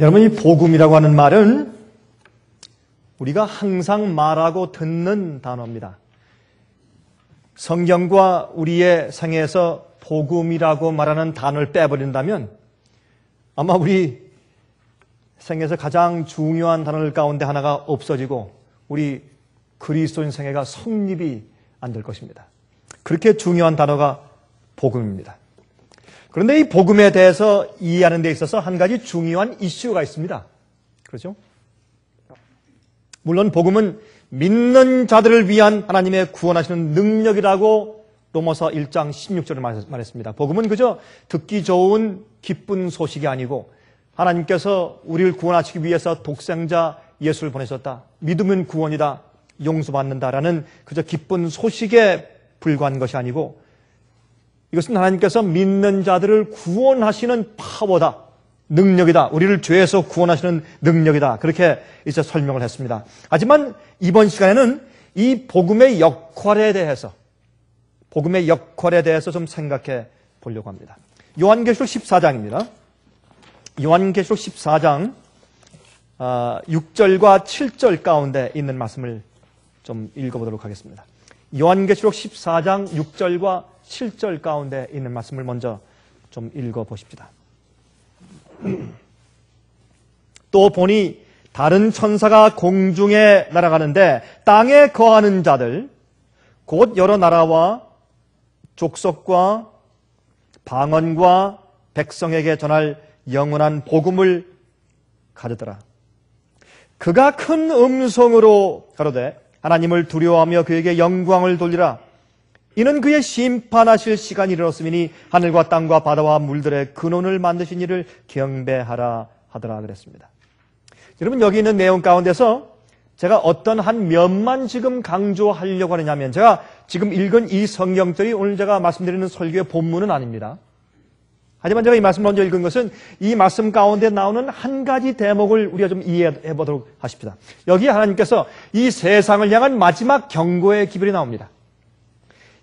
여러분, 이 복음이라고 하는 말은 우리가 항상 말하고 듣는 단어입니다. 성경과 우리의 생애에서 복음이라고 말하는 단어를 빼버린다면 아마 우리 생애에서 가장 중요한 단어 가운데 하나가 없어지고 우리 그리스도인 생애가 성립이 안 될 것입니다. 그렇게 중요한 단어가 복음입니다. 그런데 이 복음에 대해서 이해하는 데 있어서 한 가지 중요한 이슈가 있습니다. 그렇죠? 물론 복음은 믿는 자들을 위한 하나님의 구원하시는 능력이라고 로마서 1장 16절에 말했습니다. 복음은 그저 듣기 좋은 기쁜 소식이 아니고 하나님께서 우리를 구원하시기 위해서 독생자 예수를 보내셨다. 믿으면 구원이다. 용서받는다라는 그저 기쁜 소식에 불과한 것이 아니고 이것은 하나님께서 믿는 자들을 구원하시는 파워다. 능력이다. 우리를 죄에서 구원하시는 능력이다. 그렇게 이제 설명을 했습니다. 하지만 이번 시간에는 이 복음의 역할에 대해서 좀 생각해 보려고 합니다. 요한계시록 14장입니다. 요한계시록 14장 6절과 7절 가운데 있는 말씀을 좀 읽어보도록 하겠습니다. 요한계시록 14장 6절과 7절 가운데 있는 말씀을 먼저 좀 읽어보십시다. 또 보니 다른 천사가 공중에 날아가는데 땅에 거하는 자들 곧 여러 나라와 족속과 방언과 백성에게 전할 영원한 복음을 가져더라. 그가 큰 음성으로 가로되 하나님을 두려워하며 그에게 영광을 돌리라. 이는 그의 심판하실 시간이 이르렀으니 하늘과 땅과 바다와 물들의 근원을 만드신 이를 경배하라 하더라 그랬습니다. 여러분, 여기 있는 내용 가운데서 제가 어떤 한 면만 지금 강조하려고 하느냐면 제가 지금 읽은 이 성경들이 오늘 제가 말씀드리는 설교의 본문은 아닙니다. 하지만 제가 이 말씀 먼저 읽은 것은 이 말씀 가운데 나오는 한 가지 대목을 우리가 좀 이해해 보도록 하십시다. 여기 하나님께서 이 세상을 향한 마지막 경고의 기별이 나옵니다.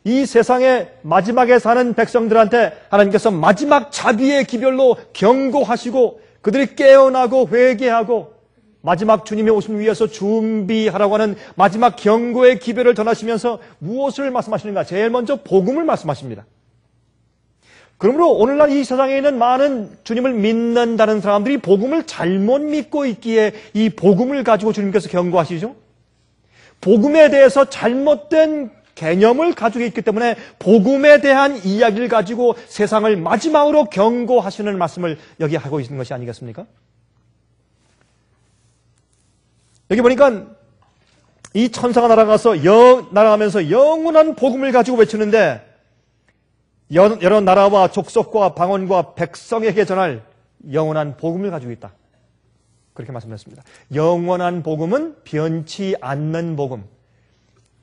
이 세상의 마지막에 사는 백성들한테 하나님께서 마지막 자비의 기별로 경고하시고 그들이 깨어나고 회개하고 마지막 주님의 오심을 위해서 준비하라고 하는 마지막 경고의 기별을 전하시면서 무엇을 말씀하시는가? 제일 먼저 복음을 말씀하십니다. 그러므로 오늘날 이 세상에 있는 많은 주님을 믿는다는 사람들이 복음을 잘못 믿고 있기에 이 복음을 가지고 주님께서 경고하시죠. 복음에 대해서 잘못된 개념을 가지고 있기 때문에 복음에 대한 이야기를 가지고 세상을 마지막으로 경고하시는 말씀을 여기 하고 있는 것이 아니겠습니까? 여기 보니까 이 천사가 날아가면서 영원한 복음을 가지고 외치는데 여러 나라와 족속과 방언과 백성에게 전할 영원한 복음을 가지고 있다. 그렇게 말씀했습니다. 영원한 복음은 변치 않는 복음.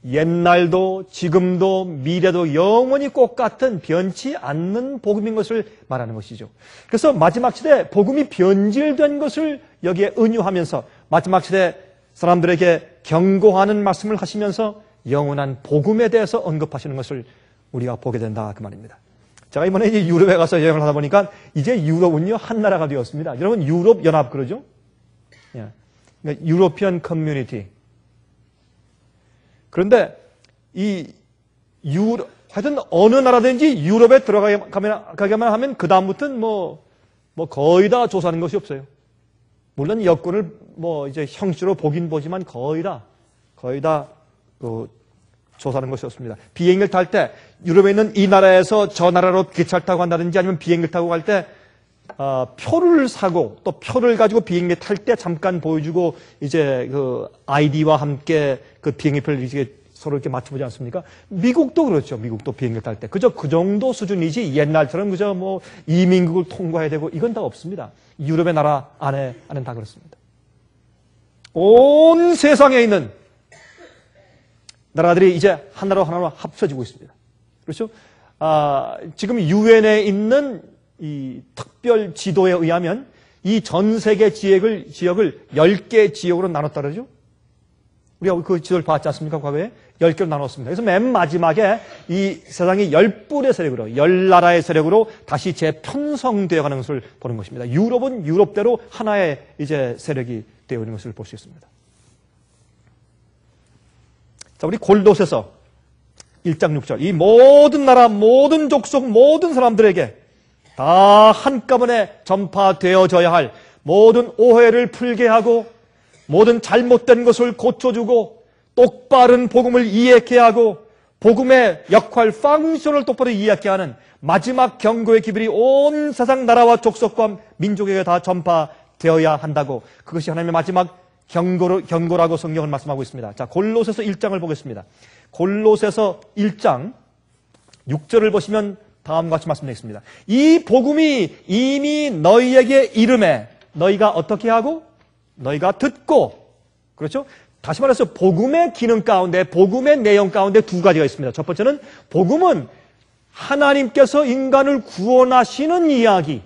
옛날도 지금도 미래도 영원히 똑같은 변치 않는 복음인 것을 말하는 것이죠. 그래서 마지막 시대에 복음이 변질된 것을 여기에 은유하면서 마지막 시대 사람들에게 경고하는 말씀을 하시면서 영원한 복음에 대해서 언급하시는 것을 우리가 보게 된다 그 말입니다. 제가 이번에 이제 유럽에 가서 여행을 하다 보니까 이제 유럽은요 한 나라가 되었습니다. 여러분 유럽 연합 그러죠? 그러니까 유로피언 커뮤니티. 그런데 하여튼 어느 나라든지 유럽에 들어가기만 하면 그 다음부터는 뭐 거의 다 조사하는 것이 없어요. 물론 여권을 이제 형식으로 보긴 보지만 거의 다 조사하는 것이 없습니다. 비행기를 탈 때 유럽에 있는 이 나라에서 저 나라로 기차를 타고 간다든지 아니면 비행기를 타고 갈 때 표를 사고 또 표를 가지고 비행기 탈 때 잠깐 보여주고 이제 그 아이디와 함께 그 비행기표를 이렇게 서로 이렇게 맞춰보지 않습니까? 미국도 그렇죠. 미국도 비행기 탈 때 그저 그 정도 수준이지 옛날처럼 그저 이민국을 통과해야 되고 이건 다 없습니다. 유럽의 나라 안에는 다 그렇습니다. 온 세상에 있는 나라들이 이제 하나로 합쳐지고 있습니다. 그렇죠? 지금 유엔에 있는 이 특별 지도에 의하면 이 전 세계 지역을 10개 지역으로 나눴다 그러죠? 우리가 그 지도를 봤지 않습니까? 과거에 10개로 나눴습니다. 그래서 맨 마지막에 이 세상이 10뿔의 세력으로, 10나라의 세력으로 다시 재편성되어 가는 것을 보는 것입니다. 유럽은 유럽대로 하나의 이제 세력이 되어 있는 것을 볼 수 있습니다. 자, 우리 골로새서 1장 6절. 이 모든 나라, 모든 족속, 모든 사람들에게 다 한꺼번에 전파되어져야 할 모든 오해를 풀게 하고 모든 잘못된 것을 고쳐주고 똑바른 복음을 이해케 하고 복음의 역할, 펑션을 똑바로 이해케 하는 마지막 경고의 기별이 온 세상 나라와 족속과 민족에게 다 전파되어야 한다고, 그것이 하나님의 마지막 경고라고 성경은 말씀하고 있습니다. 자, 골로새서 1장을 보겠습니다. 골로새서 1장 6절을 보시면 다음과 같이 말씀드리겠습니다. 이 복음이 이미 너희에게 이름에 너희가 어떻게 하고? 너희가 듣고. 그렇죠? 다시 말해서 복음의 기능 가운데, 복음의 내용 가운데 두 가지가 있습니다. 첫 번째는 복음은 하나님께서 인간을 구원하시는 이야기.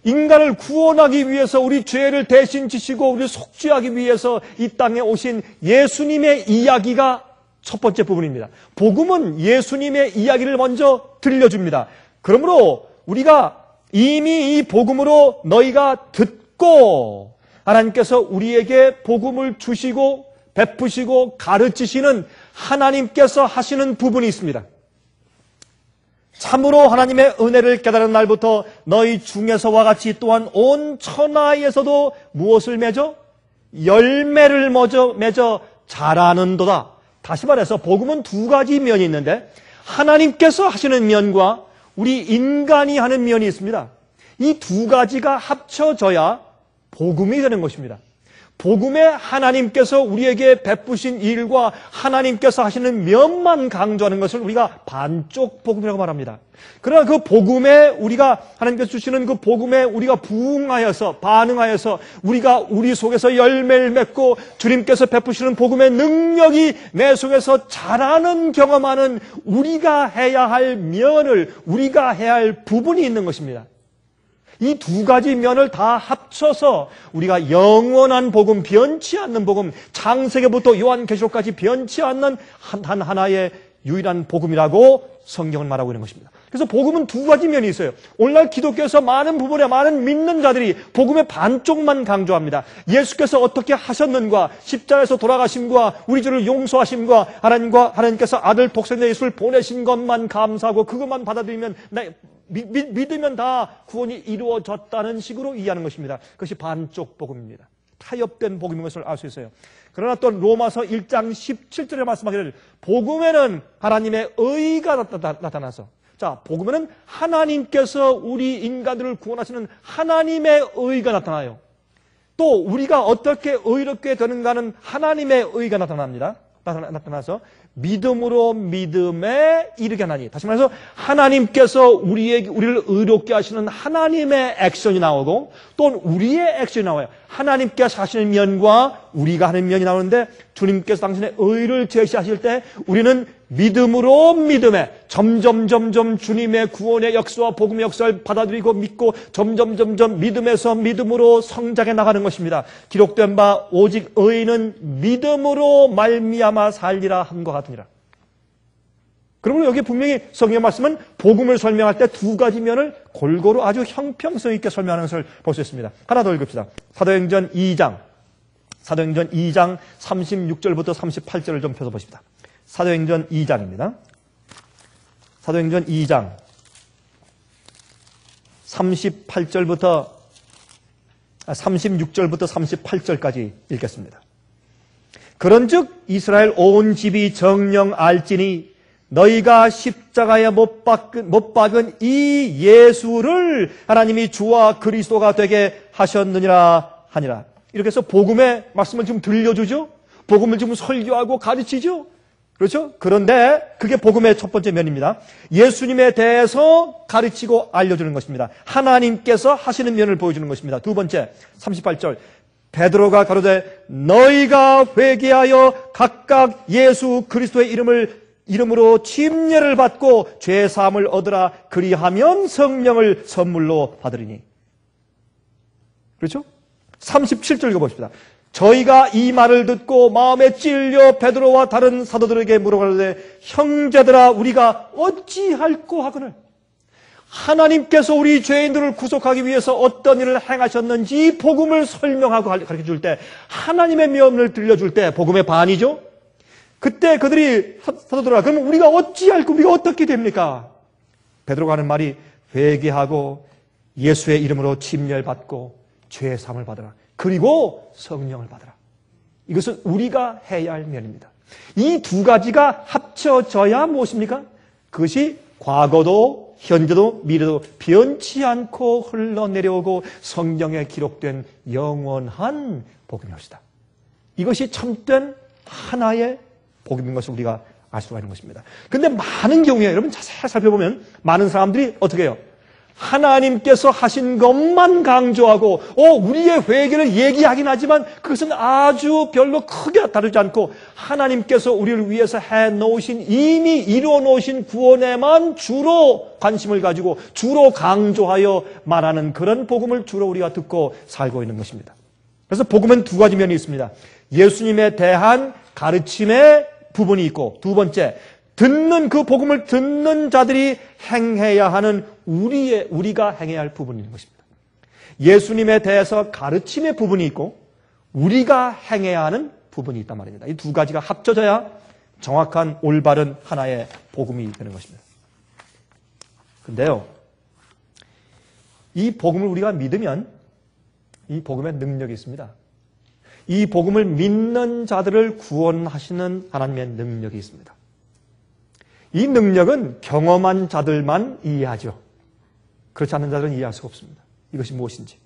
인간을 구원하기 위해서 우리 죄를 대신 지시고 우리를 속죄하기 위해서 이 땅에 오신 예수님의 이야기가 첫 번째 부분입니다. 복음은 예수님의 이야기를 먼저 들려줍니다. 그러므로 우리가 이미 이 복음으로 너희가 듣고 하나님께서 우리에게 복음을 주시고 베푸시고 가르치시는 하나님께서 하시는 부분이 있습니다. 참으로 하나님의 은혜를 깨달은 날부터 너희 중에서와 같이 또한 온 천하에서도 무엇을 맺어? 열매를 맺어 자라는도다. 다시 말해서 복음은 두 가지 면이 있는데 하나님께서 하시는 면과 우리 인간이 하는 면이 있습니다. 이 두 가지가 합쳐져야 복음이 되는 것입니다. 복음에 하나님께서 우리에게 베푸신 일과 하나님께서 하시는 면만 강조하는 것을 우리가 반쪽 복음이라고 말합니다. 그러나 그 복음에 우리가 하나님께서 주시는 그 복음에 우리가 부응하여서 반응하여서 우리가 우리 속에서 열매를 맺고 주님께서 베푸시는 복음의 능력이 내 속에서 자라는 경험하는 우리가 해야 할 면을, 우리가 해야 할 부분이 있는 것입니다. 이 두 가지 면을 다 합쳐서 우리가 영원한 복음, 변치 않는 복음, 창세기부터 요한계시록까지 변치 않는 하나의 유일한 복음이라고 성경은 말하고 있는 것입니다. 그래서 복음은 두 가지 면이 있어요. 오늘날 기독교에서 많은 부분에 많은 믿는 자들이 복음의 반쪽만 강조합니다. 예수께서 어떻게 하셨는가, 십자가에서 돌아가심과 우리 죄를 용서하심과 하나님께서 아들 독생자 예수를 보내신 것만 감사하고 그것만 받아들이면 믿으면 다 구원이 이루어졌다는 식으로 이해하는 것입니다. 그것이 반쪽 복음입니다. 타협된 복음인 것을 알 수 있어요. 그러나 또 로마서 1장 17절에 말씀하기를 복음에는 하나님의 의가 나타나서, 자, 복음에는 하나님께서 우리 인간들을 구원하시는 하나님의 의가 나타나요. 또 우리가 어떻게 의롭게 되는가는 하나님의 의가 나타납니다. 나타나서 믿음으로 믿음에 이르게 하나니, 다시 말해서 하나님께서 우리를 의롭게 하시는 하나님의 액션이 나오고 또 우리의 액션이 나와요. 하나님께서 하시는 면과 우리가 하는 면이 나오는데 주님께서 당신의 의를 제시하실 때 우리는 믿음으로 믿음에 점점 주님의 구원의 역사와 복음의 역사를 받아들이고 믿고 점점 믿음에서 믿음으로 성장해 나가는 것입니다. 기록된 바 오직 의인은 믿음으로 말미암아 살리라 함과 같으니라. 그러므로 여기 분명히 성경의 말씀은 복음을 설명할 때 두 가지 면을 골고루 아주 형평성 있게 설명하는 것을 볼 수 있습니다. 하나 더 읽읍시다. 사도행전 2장 36절부터 38절을 좀 펴서 보십시다. 사도행전 2장입니다. 사도행전 2장 36절부터 38절까지 읽겠습니다. 그런즉 이스라엘 온 집이 정령 알지니 너희가 십자가에 못 박은 이 예수를 하나님이 주와 그리스도가 되게 하셨느니라 하니라. 이렇게 해서 복음의 말씀을 지금 들려주죠. 복음을 지금 설교하고 가르치죠. 그렇죠? 그런데 그게 복음의 첫 번째 면입니다. 예수님에 대해서 가르치고 알려주는 것입니다. 하나님께서 하시는 면을 보여주는 것입니다. 두 번째 38절 베드로가 가로되 너희가 회개하여 각각 예수 그리스도의 이름으로 침례를 받고 죄 사함을 얻으라. 그리하면 성령을 선물로 받으리니. 그렇죠? 37절 읽어봅시다. 저희가 이 말을 듣고 마음에 찔려 베드로와 다른 사도들에게 물어가는데 형제들아 우리가 어찌할꼬 하거늘 하나님께서 우리 죄인들을 구속하기 위해서 어떤 일을 행하셨는지 복음을 설명하고 가르쳐줄 때 하나님의 명령을 들려줄 때 복음의 반이죠. 그때 그들이 사도들아 그러면 우리가 어찌할꼬 우리가 어떻게 됩니까? 베드로가 하는 말이 회개하고 예수의 이름으로 침례받고 죄의 사함을 받으라. 그리고 성령을 받으라. 이것은 우리가 해야 할 면입니다. 이 두 가지가 합쳐져야 무엇입니까? 그것이 과거도 현재도 미래도 변치 않고 흘러내려오고 성경에 기록된 영원한 복음이옵시다. 이것이 참된 하나의 복음인 것을 우리가 알 수가 있는 것입니다. 그런데 많은 경우에 여러분 자세히 살펴보면 많은 사람들이 어떻게 해요? 하나님께서 하신 것만 강조하고 우리의 회개를 얘기하긴 하지만 그것은 아주 별로 크게 다르지 않고 하나님께서 우리를 위해서 해놓으신 이미 이루어놓으신 구원에만 주로 관심을 가지고 주로 강조하여 말하는 그런 복음을 주로 우리가 듣고 살고 있는 것입니다. 그래서 복음은 두 가지 면이 있습니다. 예수님에 대한 가르침의 부분이 있고 두 번째 듣는 그 복음을 듣는 자들이 행해야 하는 우리가 행해야 할 부분이 있는 것입니다. 예수님에 대해서 가르침의 부분이 있고 우리가 행해야 하는 부분이 있단 말입니다. 이 두 가지가 합쳐져야 정확한 올바른 하나의 복음이 되는 것입니다. 그런데요, 이 복음을 우리가 믿으면 이 복음의 능력이 있습니다. 이 복음을 믿는 자들을 구원하시는 하나님의 능력이 있습니다. 이 능력은 경험한 자들만 이해하죠. 그렇지 않은 자들은 이해할 수가 없습니다. 이것이 무엇인지.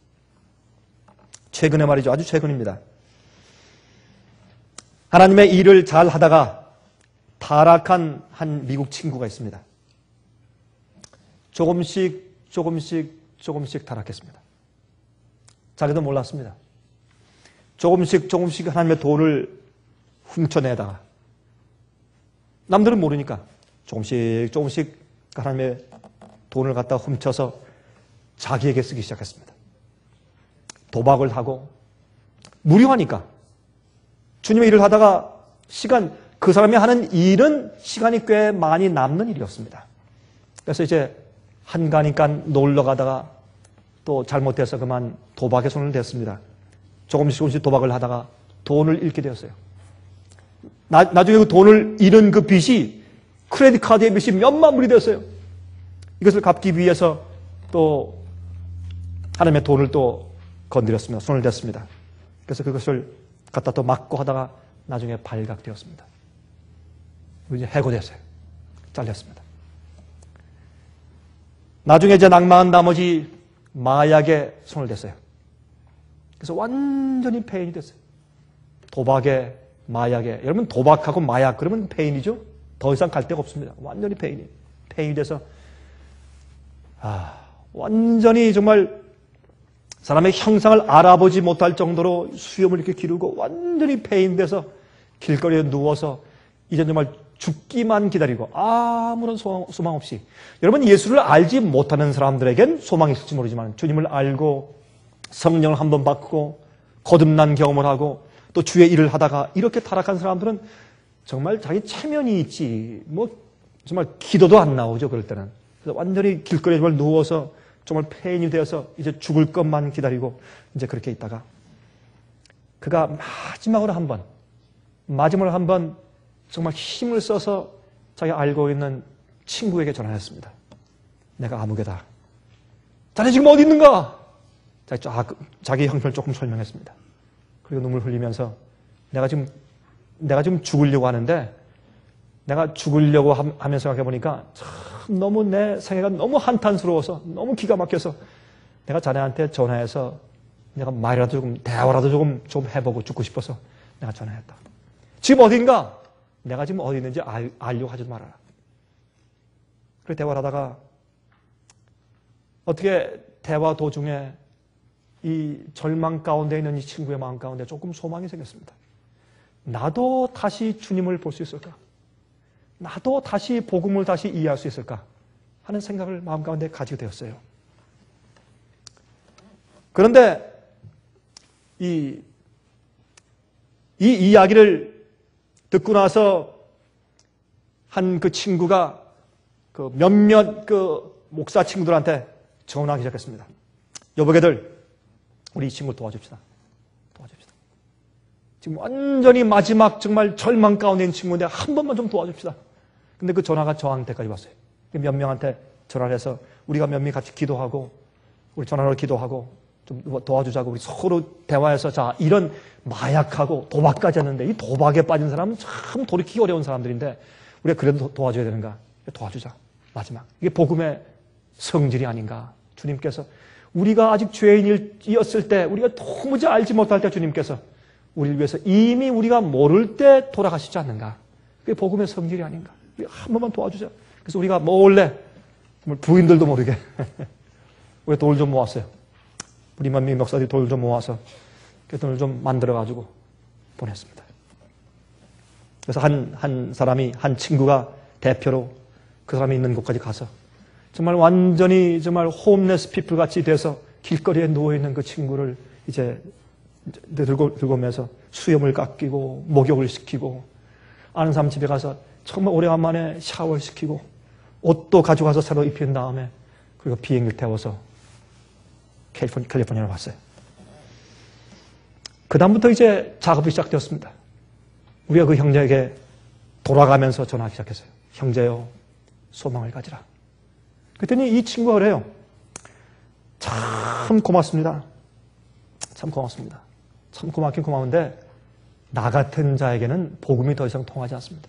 최근에 말이죠. 아주 최근입니다. 하나님의 일을 잘 하다가 타락한 한 미국 친구가 있습니다. 조금씩 타락했습니다. 자기도 몰랐습니다. 조금씩 하나님의 돈을 훔쳐내다가 남들은 모르니까 조금씩 하나님의 돈을 갖다 훔쳐서 자기에게 쓰기 시작했습니다. 도박을 하고 무료하니까 주님의 일을 하다가 그 사람이 하는 일은 시간이 꽤 많이 남는 일이었습니다. 그래서 이제 한가니까 놀러 가다가 또 잘못해서 그만 도박에 손을 댔습니다. 조금씩 도박을 하다가 돈을 잃게 되었어요. 나중에 그 돈을 잃은 그 빚이 크레딧 카드의 빚이 몇만 불이 되었어요. 이것을 갚기 위해서 또 하나님의 돈을 또 건드렸습니다. 손을 댔습니다. 그래서 그것을 갖다 또 막고 하다가 나중에 발각되었습니다. 이제 해고됐어요. 잘렸습니다. 나중에 이제 낙마한 나머지 마약에 손을 댔어요. 그래서 완전히 폐인이 됐어요. 도박에, 마약에. 여러분 도박하고 마약 그러면 폐인이죠? 더 이상 갈 데가 없습니다. 완전히 폐인이 돼서 완전히 정말 사람의 형상을 알아보지 못할 정도로 수염을 이렇게 기르고 완전히 폐인돼서 길거리에 누워서 이제 정말 죽기만 기다리고 아무런 소망 없이. 여러분 예수를 알지 못하는 사람들에겐 소망이 있을지 모르지만 주님을 알고 성령을 한번 받고 거듭난 경험을 하고 또 주의 일을 하다가 이렇게 타락한 사람들은 정말 자기 체면이 있지 정말 기도도 안 나오죠. 그럴 때는. 그래서 완전히 길거리에 정말 누워서 정말 폐인이 되어서 이제 죽을 것만 기다리고 이제 그렇게 있다가 그가 마지막으로 한번 정말 힘을 써서 자기가 알고 있는 친구에게 전화했습니다. 내가 아무개다. 자네 지금 어디 있는가? 자기 형편을 조금 설명했습니다. 그리고 눈물 흘리면서 내가 지금 죽으려고 하는데 내가 죽으려고 하면서 생각해보니까 참 너무 내 생애가 너무 한탄스러워서 너무 기가 막혀서 내가 자네한테 전화해서 내가 말이라도 조금 대화라도 조금 해보고 죽고 싶어서 내가 전화했다. 지금 어딘가? 내가 지금 어디 있는지 알려고 하지 말아라. 그렇게 대화를 하다가 어떻게 대화 도중에 이 절망 가운데 있는 이 친구의 마음 가운데 조금 소망이 생겼습니다. 나도 다시 주님을 볼 수 있을까? 나도 다시 복음을 다시 이해할 수 있을까? 하는 생각을 마음 가운데 가지게 되었어요. 그런데 이 이 이야기를 듣고 나서 한 그 친구가 그 몇몇 그 목사 친구들한테 전화하기 시작했습니다. 여보게들, 우리 이 친구를 도와줍시다. 도와줍시다. 지금 완전히 마지막 정말 절망 가운데 있는 친구인데 한 번만 좀 도와줍시다. 근데 그 전화가 저한테까지 왔어요. 몇 명한테 전화를 해서 우리가 몇 명이 같이 기도하고 우리 전화로 기도하고 좀 도와주자고 우리 서로 대화해서 자, 이런 마약하고 도박까지 했는데 이 도박에 빠진 사람은 참 돌이키기 어려운 사람들인데 우리가 그래도 도와줘야 되는가? 도와주자. 마지막. 이게 복음의 성질이 아닌가? 주님께서 우리가 아직 죄인이었을 때 우리가 도무지 알지 못할 때 주님께서 우리를 위해서 이미 우리가 모를 때 돌아가시지 않는가? 그게 복음의 성질이 아닌가? 한 번만 도와주자. 그래서 우리가 몰래 부인들도 모르게 우리 돌 좀 모았어요. 우리 만미 목사들이 돌 좀 모아서 그 돈을 좀 만들어가지고 보냈습니다. 그래서 한 사람이, 한 친구가 대표로 그 사람이 있는 곳까지 가서 정말 완전히 정말 홈레스 피플 같이 돼서 길거리에 누워있는 그 친구를 이제 들고 오면서 수염을 깎이고 목욕을 시키고 아는 사람 집에 가서 정말 오래간만에 샤워를 시키고 옷도 가져가서 새로 입힌 다음에 그리고 비행기를 태워서 캘리포니아로 왔어요. 그 다음부터 이제 작업이 시작되었습니다. 우리가 그 형제에게 돌아가면서 전화하기 시작했어요. 형제요, 소망을 가지라. 그랬더니 이 친구가 그래요. 참 고맙습니다. 참 고맙습니다. 참 고맙긴 고마운데 나 같은 자에게는 복음이 더 이상 통하지 않습니다.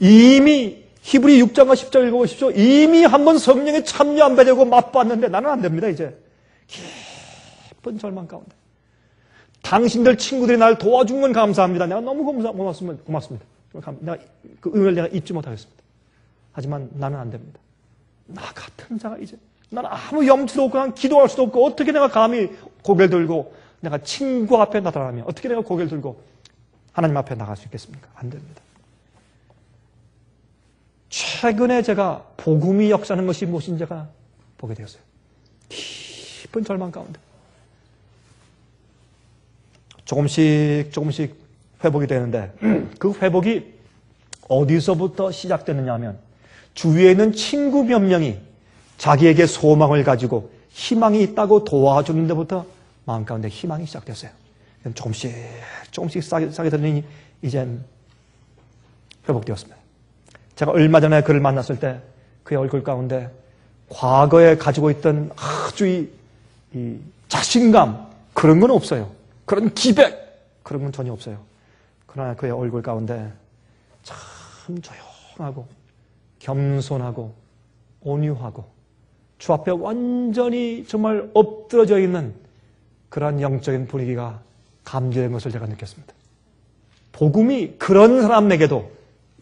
이미 히브리 6장과 10장 읽어보십시오. 이미 한번 성령에 참여 안 되고 맛봤는데 나는 안 됩니다. 이제 깊은 절망 가운데 당신들 친구들이 날 도와준 건 감사합니다. 내가 너무 고맙습니다. 내가 그 은혜를 내가 잊지 못하겠습니다. 하지만 나는 안 됩니다. 나 같은 자가 이제 나는 아무 염치도 없고 난 기도할 수도 없고 어떻게 내가 감히 고개를 들고 내가 친구 앞에 나타나면 어떻게 내가 고개를 들고 하나님 앞에 나갈 수 있겠습니까? 안 됩니다. 최근에 제가 복음이 역사하는 것이 무엇인지 제가 보게 되었어요. 깊은 절망 가운데 조금씩 회복이 되는데 그 회복이 어디서부터 시작되느냐 하면 주위에 있는 친구 몇 명이 자기에게 소망을 가지고 희망이 있다고 도와주는 데부터 마음 가운데 희망이 시작됐어요. 조금씩 싸게 들으니 이젠 회복되었습니다. 제가 얼마 전에 그를 만났을 때 그의 얼굴 가운데 과거에 가지고 있던 아주 이 자신감 그런 건 없어요. 그런 기백 그런 건 전혀 없어요. 그러나 그의 얼굴 가운데 참 조용하고 겸손하고 온유하고 주 앞에 완전히 정말 엎드러져 있는 그러한 영적인 분위기가 감지된 것을 제가 느꼈습니다. 복음이 그런 사람에게도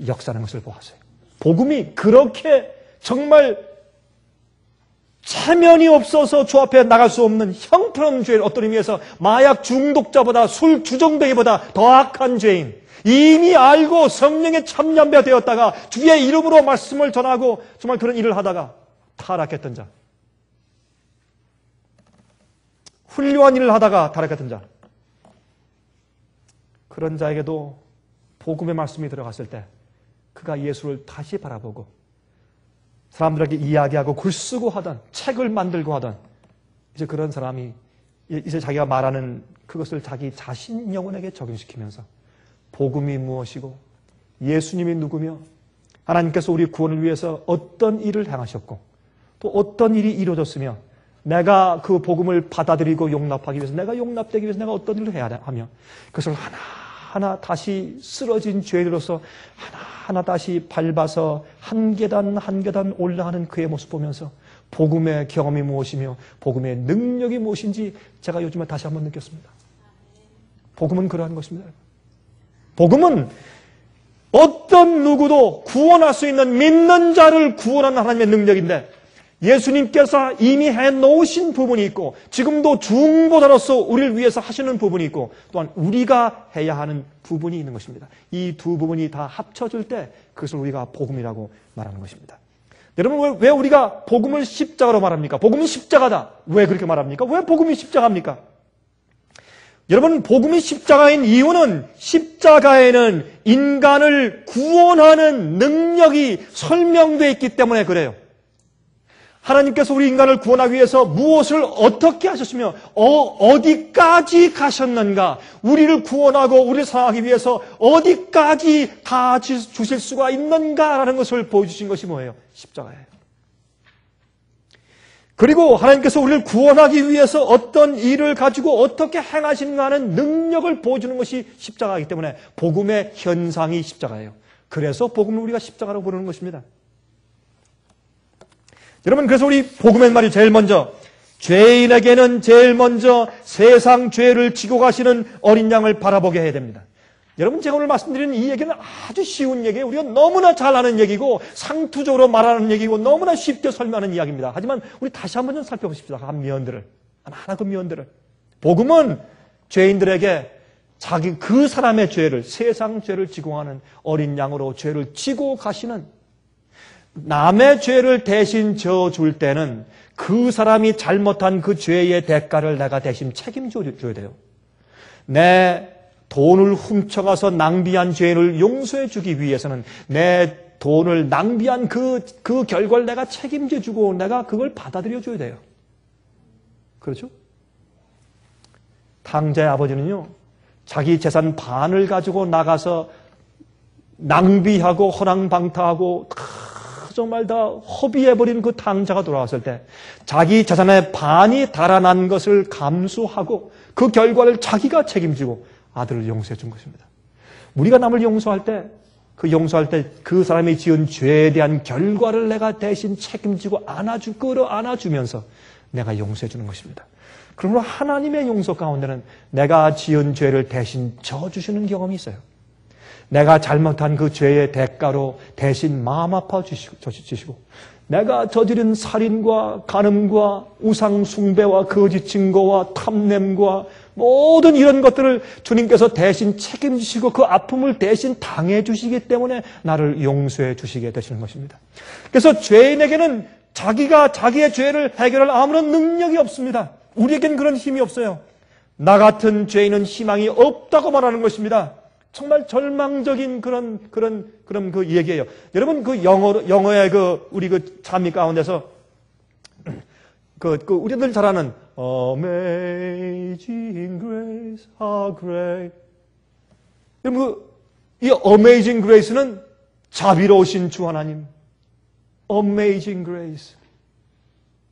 역사하는 것을 보았어요. 복음이 그렇게 정말 체면이 없어서 주 앞에 나갈 수 없는 형편없는 죄인, 어떤 의미에서 마약 중독자보다 술 주정뱅이보다 더 악한 죄인, 이미 알고 성령의 참여한배가 되었다가 주의 이름으로 말씀을 전하고 정말 그런 일을 하다가 타락했던 자, 훌륭한 일을 하다가 타락했던 자, 그런 자에게도 복음의 말씀이 들어갔을 때 그가 예수를 다시 바라보고 사람들에게 이야기하고 글 쓰고 하던 책을 만들고 하던 이제 그런 사람이 이제 자기가 말하는 그것을 자기 자신 영혼에게 적용시키면서 복음이 무엇이고 예수님이 누구며 하나님께서 우리 구원을 위해서 어떤 일을 행하셨고 또 어떤 일이 이루어졌으며 내가 그 복음을 받아들이고 용납하기 위해서 내가 용납되기 위해서 내가 어떤 일을 해야 하며 그것을 하나하나 다시 쓰러진 죄인으로서 하나하나 다시 밟아서 한 계단 한 계단 올라가는 그의 모습 보면서 복음의 경험이 무엇이며 복음의 능력이 무엇인지 제가 요즘에 다시 한번 느꼈습니다. 복음은 그러한 것입니다. 복음은 어떤 누구도 구원할 수 있는 믿는 자를 구원하는 하나님의 능력인데 예수님께서 이미 해놓으신 부분이 있고 지금도 중보자로서 우리를 위해서 하시는 부분이 있고 또한 우리가 해야 하는 부분이 있는 것입니다. 이 두 부분이 다 합쳐질 때 그것을 우리가 복음이라고 말하는 것입니다. 여러분 왜 우리가 복음을 십자가로 말합니까? 복음은 십자가다. 왜 그렇게 말합니까? 왜 복음이 십자가입니까? 여러분, 복음이 십자가인 이유는 십자가에는 인간을 구원하는 능력이 설명되어 있기 때문에 그래요. 하나님께서 우리 인간을 구원하기 위해서 무엇을 어떻게 하셨으며 어디까지 가셨는가, 우리를 구원하고 우리를 사랑하기 위해서 어디까지 가 주실 수가 있는가라는 것을 보여주신 것이 뭐예요? 십자가예요. 그리고 하나님께서 우리를 구원하기 위해서 어떤 일을 가지고 어떻게 행하시는가 하는 능력을 보여주는 것이 십자가이기 때문에 복음의 현상이 십자가예요. 그래서 복음을 우리가 십자가라고 부르는 것입니다. 여러분, 그래서 우리 복음의 말이 제일 먼저, 죄인에게는 제일 먼저 세상 죄를 지고 가시는 어린 양을 바라보게 해야 됩니다. 여러분, 제가 오늘 말씀드리는 이 얘기는 아주 쉬운 얘기예요. 우리가 너무나 잘 아는 얘기고 상투적으로 말하는 얘기고 너무나 쉽게 설명하는 이야기입니다. 하지만 우리 다시 한번 좀 살펴보십시다. 한 면들을. 하나 그 면들을. 복음은 죄인들에게 그 사람의 죄를, 세상 죄를 지고 가는 어린 양으로 죄를 지고 가시는, 남의 죄를 대신 져줄 때는 그 사람이 잘못한 그 죄의 대가를 내가 대신 책임져 줘야 돼요. 내 돈을 훔쳐가서 낭비한 죄를 용서해 주기 위해서는 내 돈을 낭비한 그 결과를 내가 책임져 주고 내가 그걸 받아들여 줘야 돼요. 그렇죠? 탕자의 아버지는요, 자기 재산 반을 가지고 나가서 낭비하고 허랑방탕하고 정말 다 허비해버린 그 탕자가 돌아왔을 때 자기 재산의 반이 달아난 것을 감수하고 그 결과를 자기가 책임지고 아들을 용서해 준 것입니다. 우리가 남을 용서할 때 그 사람이 지은 죄에 대한 결과를 내가 대신 책임지고 끌어안아주면서 내가 용서해 주는 것입니다. 그러므로 하나님의 용서 가운데는 내가 지은 죄를 대신 져주시는 경험이 있어요. 내가 잘못한 그 죄의 대가로 대신 마음 아파 주시고 내가 저지른 살인과 간음과 우상 숭배와 거짓 증거와 탐냄과 모든 이런 것들을 주님께서 대신 책임지시고 그 아픔을 대신 당해 주시기 때문에 나를 용서해 주시게 되시는 것입니다. 그래서 죄인에게는 자기가 자기의 죄를 해결할 아무런 능력이 없습니다. 우리에겐 그런 힘이 없어요. 나 같은 죄인은 희망이 없다고 말하는 것입니다. 정말 절망적인 그런 그 얘기예요. 여러분, 그 영어의 우리 찬미 가운데서 우리들 잘 아는 Amazing Grace, how great. 여러분, 이 Amazing Grace는 자비로우신 주 하나님. Amazing Grace,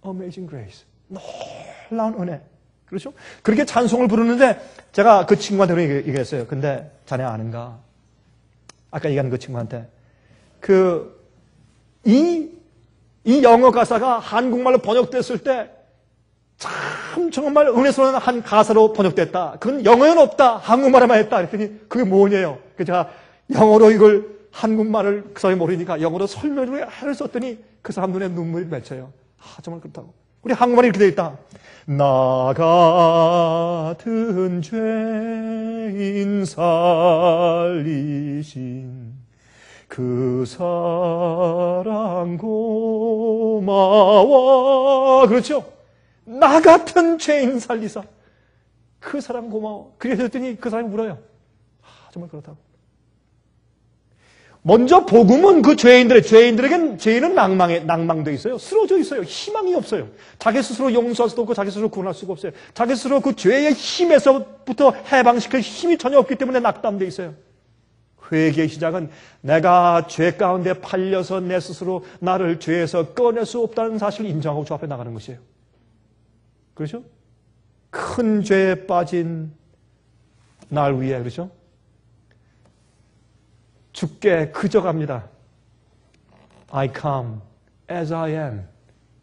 Amazing Grace. 놀라운 은혜. 그렇죠? 그렇게 찬송을 부르는데 제가 그 친구한테 얘기했어요. 근데 자네 아는가? 아까 얘기한 그 친구한테 이 영어 가사가 한국말로 번역됐을 때 참 정말 은혜스러운 한 가사로 번역됐다. 그건 영어에는 없다. 한국말에만 했다. 그랬더니 그게 뭐냐요? 그래서 제가 영어로 이걸 한국말을 그 사람이 모르니까 영어로 설명을 해를 썼더니 그 사람 눈에 눈물이 맺혀요. 정말 그렇다고. 우리 한국말이 이렇게 되어 있다. 나 같은 죄인 살리신 그 사랑 고마워. 그렇죠? 나 같은 죄인 살리사 그 사랑 고마워. 그래서 했더니 그 사람이 울어요. 정말 그렇다고. 먼저 복음은 그 죄인들에겐 죄인은 낭망돼 있어요. 쓰러져 있어요. 희망이 없어요. 자기 스스로 용서할 수도 없고 자기 스스로 구원할 수가 없어요. 자기 스스로 그 죄의 힘에서부터 해방시킬 힘이 전혀 없기 때문에 낙담돼 있어요. 회개의 시작은 내가 죄 가운데 팔려서 내 스스로 나를 죄에서 꺼낼 수 없다는 사실을 인정하고 주 앞에 나가는 것이에요. 그렇죠? 큰 죄에 빠진 날 위해, 그렇죠? 주께 그저 갑니다. I come as I am,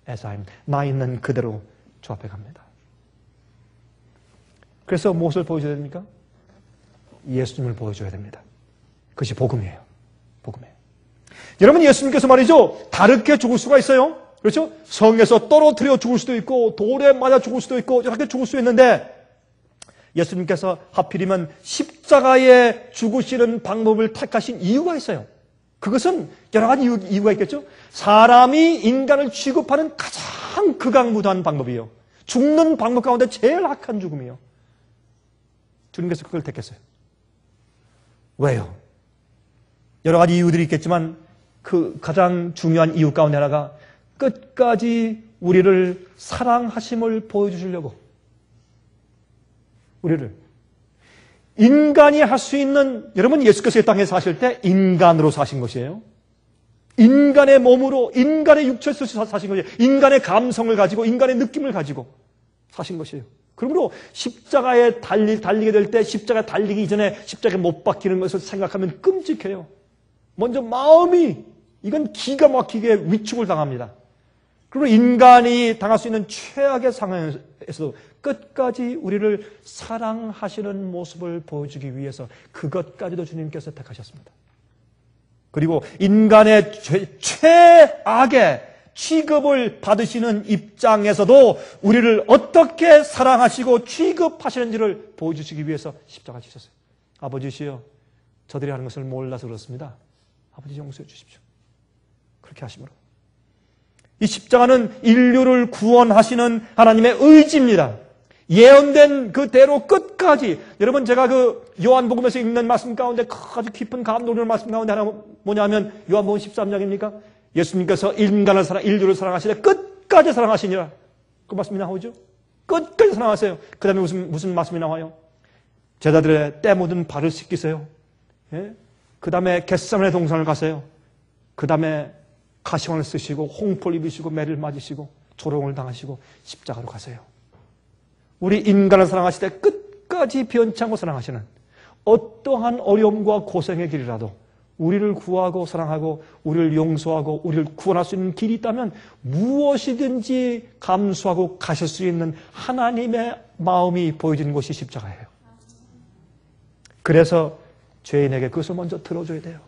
as I am. 나 있는 그대로 주 앞에 갑니다. 그래서 무엇을 보여줘야 됩니까? 예수님을 보여줘야 됩니다. 그것이 복음이에요. 복음이에요. 여러분, 예수님께서 말이죠, 다르게 죽을 수가 있어요. 그렇죠? 성에서 떨어뜨려 죽을 수도 있고 돌에 맞아 죽을 수도 있고 이렇게 죽을 수 있는데 예수님께서 하필이면 십자가에 죽으시는 방법을 택하신 이유가 있어요. 그것은 여러 가지 이유가 있겠죠. 사람이 인간을 취급하는 가장 극악무도한 방법이에요. 죽는 방법 가운데 제일 악한 죽음이에요. 주님께서 그걸 택했어요. 왜요? 여러 가지 이유들이 있겠지만 그 가장 중요한 이유 가운데 하나가 끝까지 우리를 사랑하심을 보여주시려고. 우리를. 인간이 할 수 있는, 여러분 예수께서 이 땅에 사실 때 인간으로 사신 것이에요. 인간의 몸으로, 인간의 육체를 사신 것이에요. 인간의 감성을 가지고, 인간의 느낌을 가지고 사신 것이에요. 그러므로 십자가에 달리게 될 때 십자가에 달리기 이전에 십자가에 못 박히는 것을 생각하면 끔찍해요. 먼저 마음이, 이건 기가 막히게 위축을 당합니다. 그리고 인간이 당할 수 있는 최악의 상황에서도 끝까지 우리를 사랑하시는 모습을 보여주기 위해서 그것까지도 주님께서 택하셨습니다. 그리고 인간의 최악의 취급을 받으시는 입장에서도 우리를 어떻게 사랑하시고 취급하시는지를 보여주시기 위해서 십자가 지셨어요. 아버지시여, 저들이 하는 것을 몰라서 그렇습니다. 아버지 용서해 주십시오. 그렇게 하심으로. 이 십자가는 인류를 구원하시는 하나님의 의지입니다. 예언된 그대로 끝까지. 여러분, 제가 그 요한복음에서 읽는 말씀 가운데 아주 깊은 감동을 말씀 가운데 하나 뭐냐면 요한복음 13장입니까? 예수님께서 인류를 사랑하시되 끝까지 사랑하시니라. 그 말씀이 나오죠? 끝까지 사랑하세요. 그 다음에 무슨 말씀이 나와요? 제자들의 때 묻은 발을 씻기세요. 예? 그 다음에 겟세마네 동산을 가세요. 그 다음에 가시관을 쓰시고 홍포를 입으시고 매를 맞으시고 조롱을 당하시고 십자가로 가세요. 우리 인간을 사랑하실 때 끝까지 변치 않고 사랑하시는 어떠한 어려움과 고생의 길이라도 우리를 구하고 사랑하고 우리를 용서하고 우리를 구원할 수 있는 길이 있다면 무엇이든지 감수하고 가실 수 있는 하나님의 마음이 보여지는 것이 십자가예요. 그래서 죄인에게 그것을 먼저 들어줘야 돼요.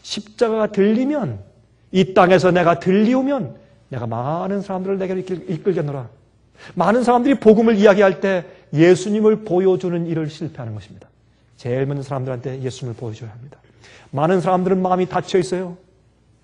십자가가 들리면, 이 땅에서 내가 들리우면 내가 많은 사람들을 내게로 이끌겠노라. 많은 사람들이 복음을 이야기할 때 예수님을 보여주는 일을 실패하는 것입니다. 제일 먼저 사람들한테 예수님을 보여줘야 합니다. 많은 사람들은 마음이 닫혀 있어요.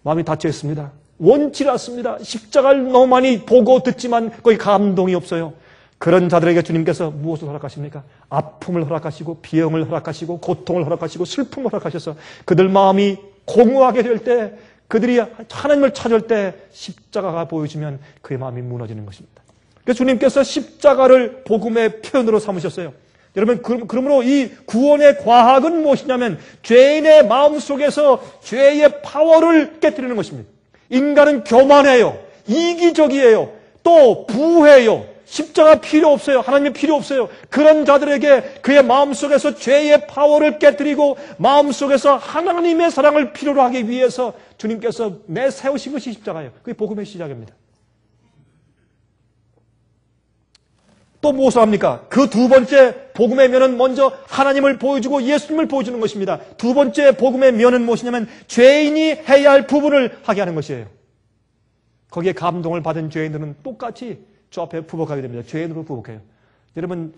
마음이 닫혀 있습니다. 원치 않습니다. 십자가를 너무 많이 보고 듣지만 거기 감동이 없어요. 그런 자들에게 주님께서 무엇을 허락하십니까? 아픔을 허락하시고 비형을 허락하시고 고통을 허락하시고 슬픔을 허락하셔서 그들 마음이 공허하게 될 때, 그들이 하나님을 찾을 때 십자가가 보여지면 그의 마음이 무너지는 것입니다. 그래서 주님께서 십자가를 복음의 표현으로 삼으셨어요. 여러분, 그러므로 이 구원의 과학은 무엇이냐면 죄인의 마음속에서 죄의 파워를 깨뜨리는 것입니다. 인간은 교만해요. 이기적이에요. 또 부해요. 십자가 필요 없어요. 하나님이 필요 없어요. 그런 자들에게 그의 마음속에서 죄의 파워를 깨뜨리고 마음속에서 하나님의 사랑을 필요로 하기 위해서 주님께서 내세우신 것이 십자가예요. 그게 복음의 시작입니다. 또 무엇을 합니까? 그 두 번째 복음의 면은 먼저 하나님을 보여주고 예수님을 보여주는 것입니다. 두 번째 복음의 면은 무엇이냐면 죄인이 해야 할 부분을 하게 하는 것이에요. 거기에 감동을 받은 죄인들은 똑같이 주 앞에 부복하게 됩니다. 죄인으로 부복해요. 여러분,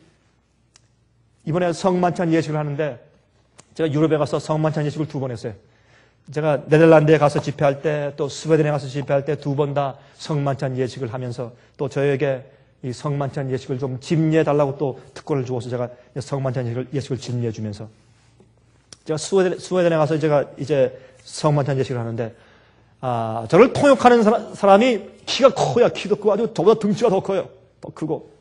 이번에 성만찬 예식을 하는데 제가 유럽에 가서 성만찬 예식을 2번 했어요. 제가 네덜란드에 가서 집회할 때, 또 스웨덴에 가서 집회할 때 2번 다 성만찬 예식을 하면서 또 저에게 이 성만찬 예식을 좀 집례해 달라고 또 특권을 주어서 제가 성만찬 예식을 집례해 주면서 제가 스웨덴에 가서 제가 이제 성만찬 예식을 하는데 저를 통역하는 사람이 키가 커요. 키도 크고 아주 저보다 등치가 더 커요. 더 크고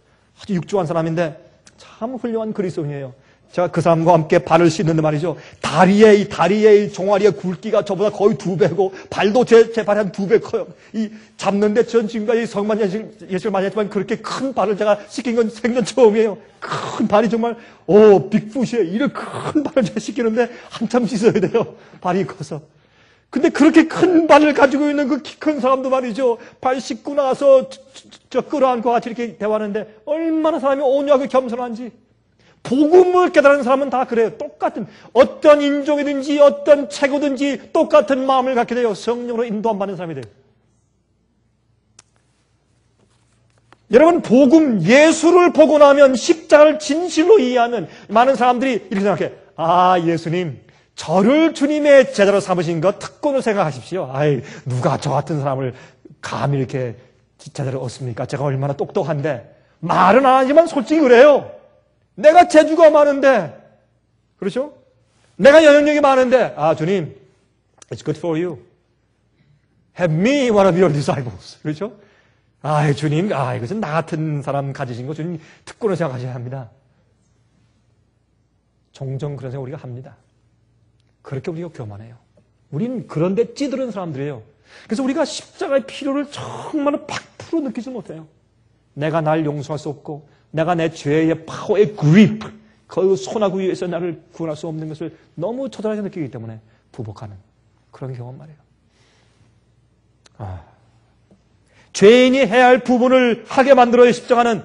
아주 육중한 사람인데 참 훌륭한 그리스도인이에요. 제가 그 사람과 함께 발을 씻는데 말이죠. 다리의 종아리의 굵기가 저보다 거의 2배고 발도 제 발이 한 2배 커요. 이 잡는데 전 지금까지 성만찬 예식을 많이 했지만 그렇게 큰 발을 제가 씻긴 건 생전 처음이에요. 큰 발이 정말 빅풋이에요. 이런 큰 발을 제가 씻기는데 한참 씻어야 돼요. 발이 커서. 근데 그렇게 큰 발을 가지고 있는 그 키 큰 사람도 말이죠. 발 씻고 나서 저 끌어안고 같이 이렇게 대화하는데 얼마나 사람이 온유하고 겸손한지. 복음을 깨달은 사람은 다 그래요. 똑같은 어떤 인종이든지 어떤 체구든지 똑같은 마음을 갖게 돼요. 성령으로 인도함 받는 사람이 돼요. 여러분, 복음 예수를 보고 나면 십자가를 진실로 이해하면 많은 사람들이 이렇게 생각해. 예수님 저를 주님의 제자로 삼으신 것 특권을 생각하십시오. 누가 저 같은 사람을 감히 이렇게 제자로 얻습니까? 제가 얼마나 똑똑한데. 말은 안 하지만 솔직히 그래요. 내가 재주가 많은데, 그렇죠? 내가 영향력이 많은데, 주님, it's good for you. Have me one of your disciples. 그렇죠? 주님, 이것은 나 같은 사람 가지신 거 주님 특권을 생각하셔야 합니다. 종종 그런 생각 우리가 합니다. 그렇게 우리가 교만해요. 우리는 그런데 찌들은 사람들이에요. 그래서 우리가 십자가의 필요를 정말 100% 느끼지 못해요. 내가 날 용서할 수 없고, 내가 내 죄의 파워의 그립, 그 손아귀 위에서 나를 구원할 수 없는 것을 너무 처절하게 느끼기 때문에 부복하는 그런 경험 말이에요. 죄인이 해야 할 부분을 하게 만들어야 십자가는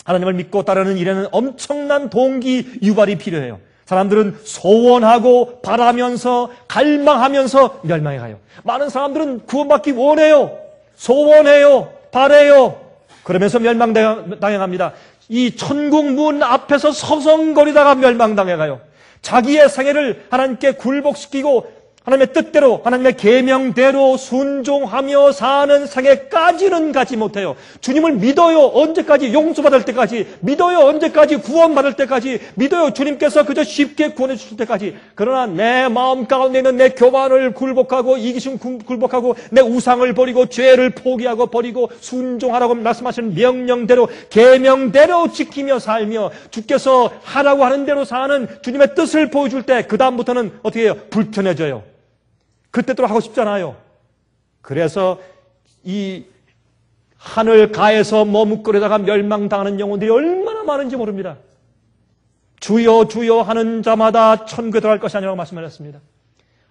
하나님을 믿고 따르는 일에는 엄청난 동기 유발이 필요해요. 사람들은 소원하고 바라면서 갈망하면서 멸망해 가요. 많은 사람들은 구원받기 원해요. 소원해요. 바래요. 그러면서 멸망당해갑니다. 이 천국 문 앞에서 서성거리다가 멸망당해 가요. 자기의 생애를 하나님께 굴복시키고 하나님의 뜻대로 하나님의 계명대로 순종하며 사는 생애까지는 가지 못해요. 주님을 믿어요. 언제까지? 용서받을 때까지. 믿어요. 언제까지? 구원받을 때까지. 믿어요. 주님께서 그저 쉽게 구원해 주실 때까지. 그러나 내 마음 가운데 있는 내 교만을 굴복하고 이기심 굴복하고 내 우상을 버리고 죄를 포기하고 버리고 순종하라고 말씀하시는 명령대로 계명대로 지키며 살며 주께서 하라고 하는 대로 사는 주님의 뜻을 보여줄 때 그 다음부터는 어떻게 해요? 불편해져요. 그때대로 하고 싶잖아요. 그래서 이 하늘 가에서 머뭇거리다가 멸망당하는 영혼들이 얼마나 많은지 모릅니다. 주여 주여 하는 자마다 천국에 들어갈 것이 아니라고 말씀하셨습니다.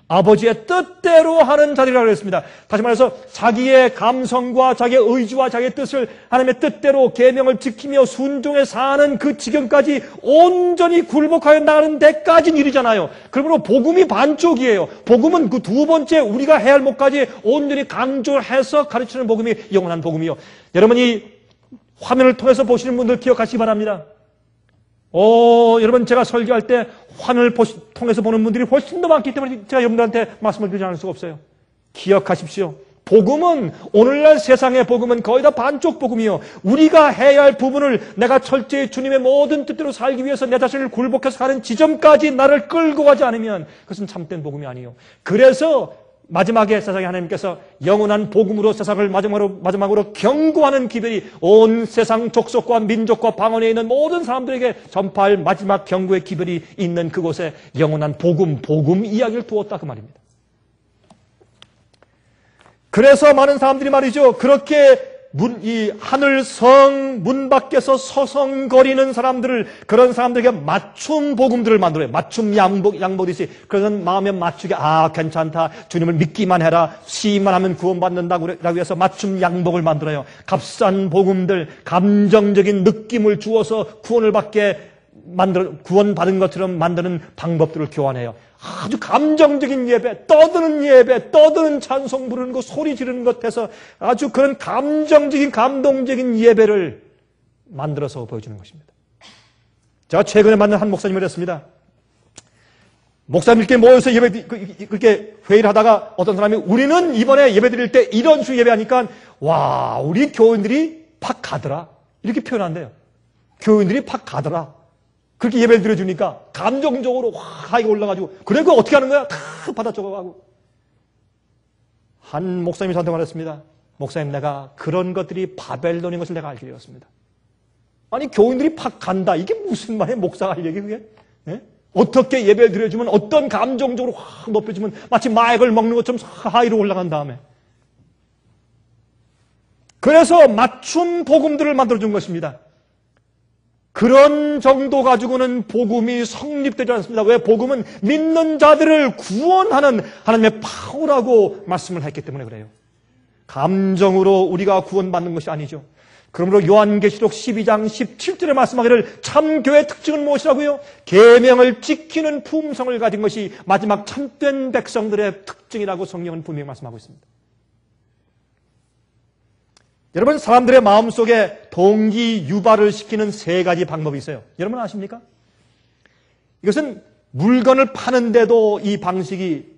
아버지의 뜻대로 하는 자들이라고 했습니다. 다시 말해서 자기의 감성과 자기의 의지와 자기의 뜻을 하나님의 뜻대로 계명을 지키며 순종해 사는 그 지경까지 온전히 굴복하여 나가는 데까지는 일이잖아요. 그러므로 복음이 반쪽이에요. 복음은 그 두 번째 우리가 해야 할 목까지 온전히 강조해서 가르치는 복음이 영원한 복음이요. 여러분 이 화면을 통해서 보시는 분들 기억하시기 바랍니다. 여러분 제가 설교할 때 화면을 통해서 보는 분들이 훨씬 더 많기 때문에 제가 여러분들한테 말씀을 드리지 않을 수가 없어요. 기억하십시오. 복음은 오늘날 세상의 복음은 거의 다 반쪽 복음이요. 우리가 해야 할 부분을 내가 철저히 주님의 모든 뜻대로 살기 위해서 내 자신을 굴복해서 가는 지점까지 나를 끌고 가지 않으면 그것은 참된 복음이 아니에요. 그래서 마지막에 세상에 하나님께서 영원한 복음으로 세상을 마지막으로 경고하는 기별이 온 세상 족속과 민족과 방언에 있는 모든 사람들에게 전파할 마지막 경고의 기별이 있는 그곳에 영원한 복음 이야기를 두었다 그 말입니다. 그래서 많은 사람들이 말이죠. 그렇게 이 하늘 성 문 밖에서 서성거리는 사람들을 그런 사람들에게 맞춤 복음들을 만들어요. 맞춤 양보듯이 그런 마음에 맞추게 괜찮다. 주님을 믿기만 해라. 시인만 하면 구원받는다고 해서 맞춤 양복을 만들어요. 값싼 복음들, 감정적인 느낌을 주어서 구원받은 것처럼 만드는 방법들을 교환해요. 아주 감정적인 예배, 떠드는 찬송 부르는 것, 소리 지르는 것에서 아주 그런 감동적인 예배를 만들어서 보여주는 것입니다. 제가 최근에 만난 한 목사님을 했습니다. 목사님들끼리 모여서 그렇게 회의를 하다가 어떤 사람이 우리는 이번에 예배 드릴 때 이런 식으로 예배하니까 우리 교인들이 팍 가더라. 이렇게 표현한대요. 교인들이 팍 가더라. 그렇게 예배를 드려주니까 감정적으로 하이가 올라가지고 그래 그거 어떻게 하는 거야? 다 받아 적어가고 한 목사님이 저한테 말했습니다. 목사님 내가 그런 것들이 바벨론인 것을 내가 알게 되었습니다. 아니 교인들이 팍 간다. 이게 무슨 말이에요? 목사가 할 얘기 그게? 네? 어떻게 예배를 드려주면 어떤 감정적으로 확 높여주면 마치 마약을 먹는 것처럼 하이로 올라간 다음에 그래서 맞춤 복음들을 만들어준 것입니다. 그런 정도 가지고는 복음이 성립되지 않습니다. 왜? 복음은 믿는 자들을 구원하는 하나님의 파워라고 말씀을 했기 때문에 그래요. 감정으로 우리가 구원받는 것이 아니죠. 그러므로 요한계시록 12장 17절에 말씀하기를 참교의 특징은 무엇이라고요? 계명을 지키는 품성을 가진 것이 마지막 참된 백성들의 특징이라고 성경은 분명히 말씀하고 있습니다. 여러분 사람들의 마음속에 동기 유발을 시키는 세 가지 방법이 있어요. 여러분 아십니까? 이것은 물건을 파는데도 이 방식이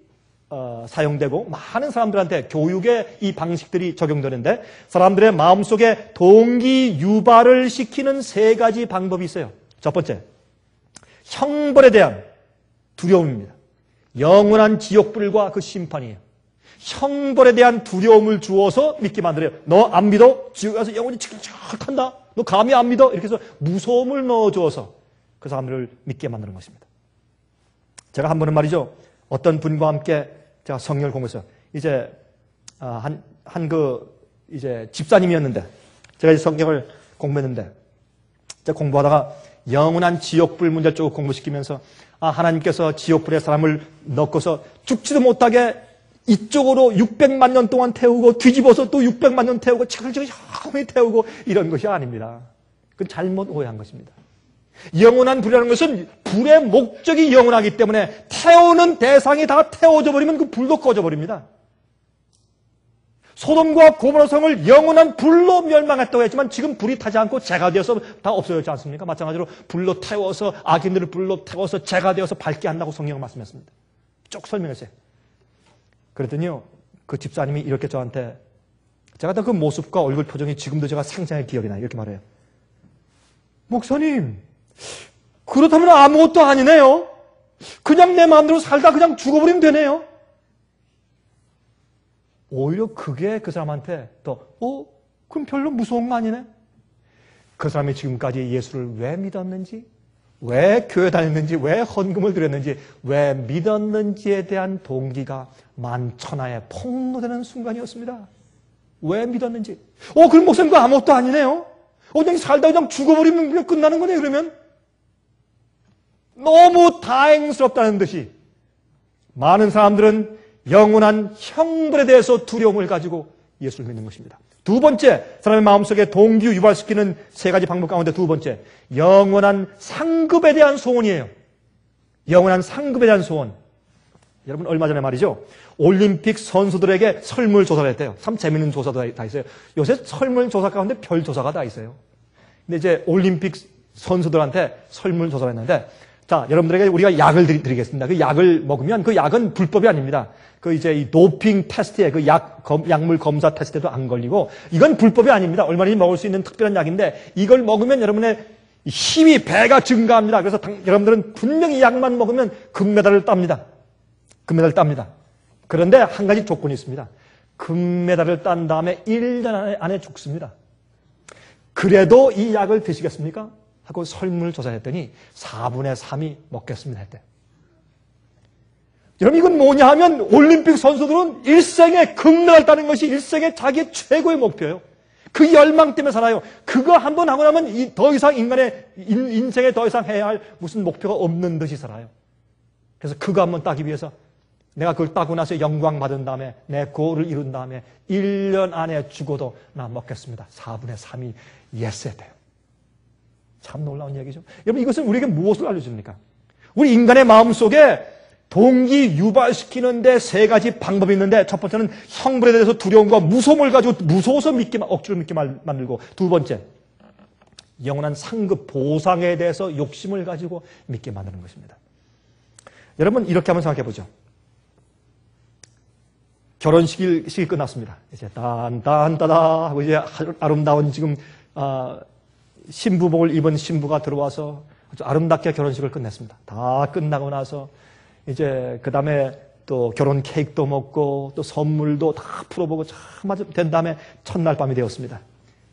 사용되고 많은 사람들한테 교육에 이 방식들이 적용되는데 사람들의 마음속에 동기 유발을 시키는 세 가지 방법이 있어요. 첫 번째, 형벌에 대한 두려움입니다. 영원한 지옥불과 그 심판이에요. 형벌에 대한 두려움을 주어서 믿게 만들어요. 너 안 믿어? 지옥에 가서 영원히 칙칙 탄다? 너 감히 안 믿어? 이렇게 해서 무서움을 넣어주어서 그 사람들을 믿게 만드는 것입니다. 제가 한 번은 말이죠, 어떤 분과 함께 제가 성경을 공부했어요. 이제 이제 집사님이었는데 제가 이제 성경을 공부했는데 제가 공부하다가 영원한 지옥불 문제를 쭉 공부시키면서 하나님께서 지옥불에 사람을 넣고서 죽지도 못하게 이쪽으로 600만 년 동안 태우고 뒤집어서 또 600만 년 태우고 차근차근 영원히 태우고 이런 것이 아닙니다. 그건 잘못 오해한 것입니다. 영원한 불이라는 것은 불의 목적이 영원하기 때문에 태우는 대상이 다 태워져 버리면 그 불도 꺼져 버립니다. 소돔과 고모라 성을 영원한 불로 멸망했다고 했지만 지금 불이 타지 않고 재가 되어서 다 없어졌지 않습니까? 마찬가지로 불로 태워서 악인들을 불로 태워서 재가 되어서 밝게 한다고 성경은 말씀했습니다. 쭉 설명했어요. 그랬더니요, 그 집사님이 이렇게 저한테, 제가 다 그 모습과 얼굴 표정이 지금도 제가 생생하게 기억이 나요. 이렇게 말해요. 목사님, 그렇다면 아무것도 아니네요. 그냥 내 마음대로 살다 그냥 죽어버리면 되네요. 오히려 그게 그 사람한테 그럼 별로 무서운 거 아니네? 그 사람이 지금까지 예수를 왜 믿었는지, 왜 교회 다녔는지, 왜 헌금을 드렸는지, 왜 믿었는지에 대한 동기가 만천하에 폭로되는 순간이었습니다. 왜 믿었는지. 그럼 목사님 그거 아무것도 아니네요. 그냥 살다 그냥 죽어버리면 그냥 끝나는 거네, 그러면. 너무 다행스럽다는 듯이 많은 사람들은 영원한 형벌에 대해서 두려움을 가지고 예수를 믿는 것입니다. 두 번째, 사람의 마음속에 동기 유발시키는 세 가지 방법 가운데 두 번째, 영원한 상급에 대한 소원이에요. 영원한 상급에 대한 소원. 여러분 얼마 전에 말이죠, 올림픽 선수들에게 설문조사를 했대요. 참 재밌는 조사도 다 있어요. 요새 설문조사 가운데 별조사가 다 있어요. 근데 이제 올림픽 선수들한테 설문조사를 했는데, 자, 여러분들에게 우리가 약을 드리겠습니다. 그 약을 먹으면 그 약은 불법이 아닙니다. 그 이제 이 도핑 테스트에 그 약물 검사 테스트에도 안 걸리고 이건 불법이 아닙니다. 얼마든지 먹을 수 있는 특별한 약인데 이걸 먹으면 여러분의 힘이 배가 증가합니다. 그래서 여러분들은 분명히 약만 먹으면 금메달을 땁니다. 금메달을 땁니다. 그런데 한 가지 조건이 있습니다. 금메달을 딴 다음에 1년 안에 죽습니다. 그래도 이 약을 드시겠습니까? 하고 설문조사했더니 4분의 3이 먹겠습니다 했대요. 여러분 이건 뭐냐 하면 올림픽 선수들은 일생에 금메달 따는 것이 일생에 자기의 최고의 목표예요. 그 열망 때문에 살아요. 그거 한번 하고 나면 더 이상 인생에 더 이상 해야 할 무슨 목표가 없는 듯이 살아요. 그래서 그거 한번 따기 위해서 내가 그걸 따고 나서 영광 받은 다음에 내 고를 이룬 다음에 1년 안에 죽어도 나 먹겠습니다. 4분의 3이 예스에 돼요. 참 놀라운 얘기죠. 여러분 이것은 우리에게 무엇을 알려줍니까? 우리 인간의 마음속에 동기 유발시키는데 세 가지 방법이 있는데 첫 번째는 형벌에 대해서 두려움과 무서움을 가지고 무서워서 억지로 믿게 만들고, 두 번째 영원한 상급 보상에 대해서 욕심을 가지고 믿게 만드는 것입니다. 여러분 이렇게 한번 생각해 보죠. 결혼식이 끝났습니다. 이제 딴딴따다 하고 이제 아름다운 지금 신부복을 입은 신부가 들어와서 아주 아름답게 결혼식을 끝냈습니다. 다 끝나고 나서 이제 그 다음에 또 결혼 케이크도 먹고 또 선물도 다 풀어보고 참 아주 된 다음에 첫날 밤이 되었습니다.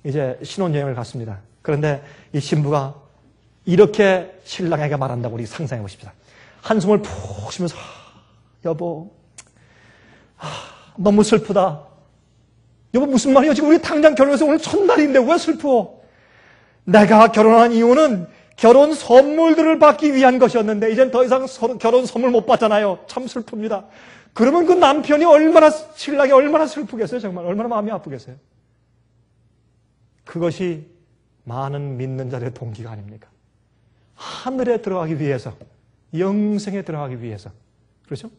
이제 신혼여행을 갔습니다. 그런데 이 신부가 이렇게 신랑에게 말한다고 우리 상상해 보십시다. 한숨을 푹 쉬면서 여보 너무 슬프다. 여보 무슨 말이야? 지금 우리 당장 결혼해서 오늘 첫날인데 왜 슬퍼? 내가 결혼한 이유는 결혼 선물들을 받기 위한 것이었는데 이젠 더 이상 결혼 선물 못 받잖아요. 참 슬픕니다. 그러면 그 남편이 신랑이 얼마나 슬프겠어요? 정말 얼마나 마음이 아프겠어요? 그것이 많은 믿는 자들의 동기가 아닙니까? 하늘에 들어가기 위해서, 영생에 들어가기 위해서, 그렇죠?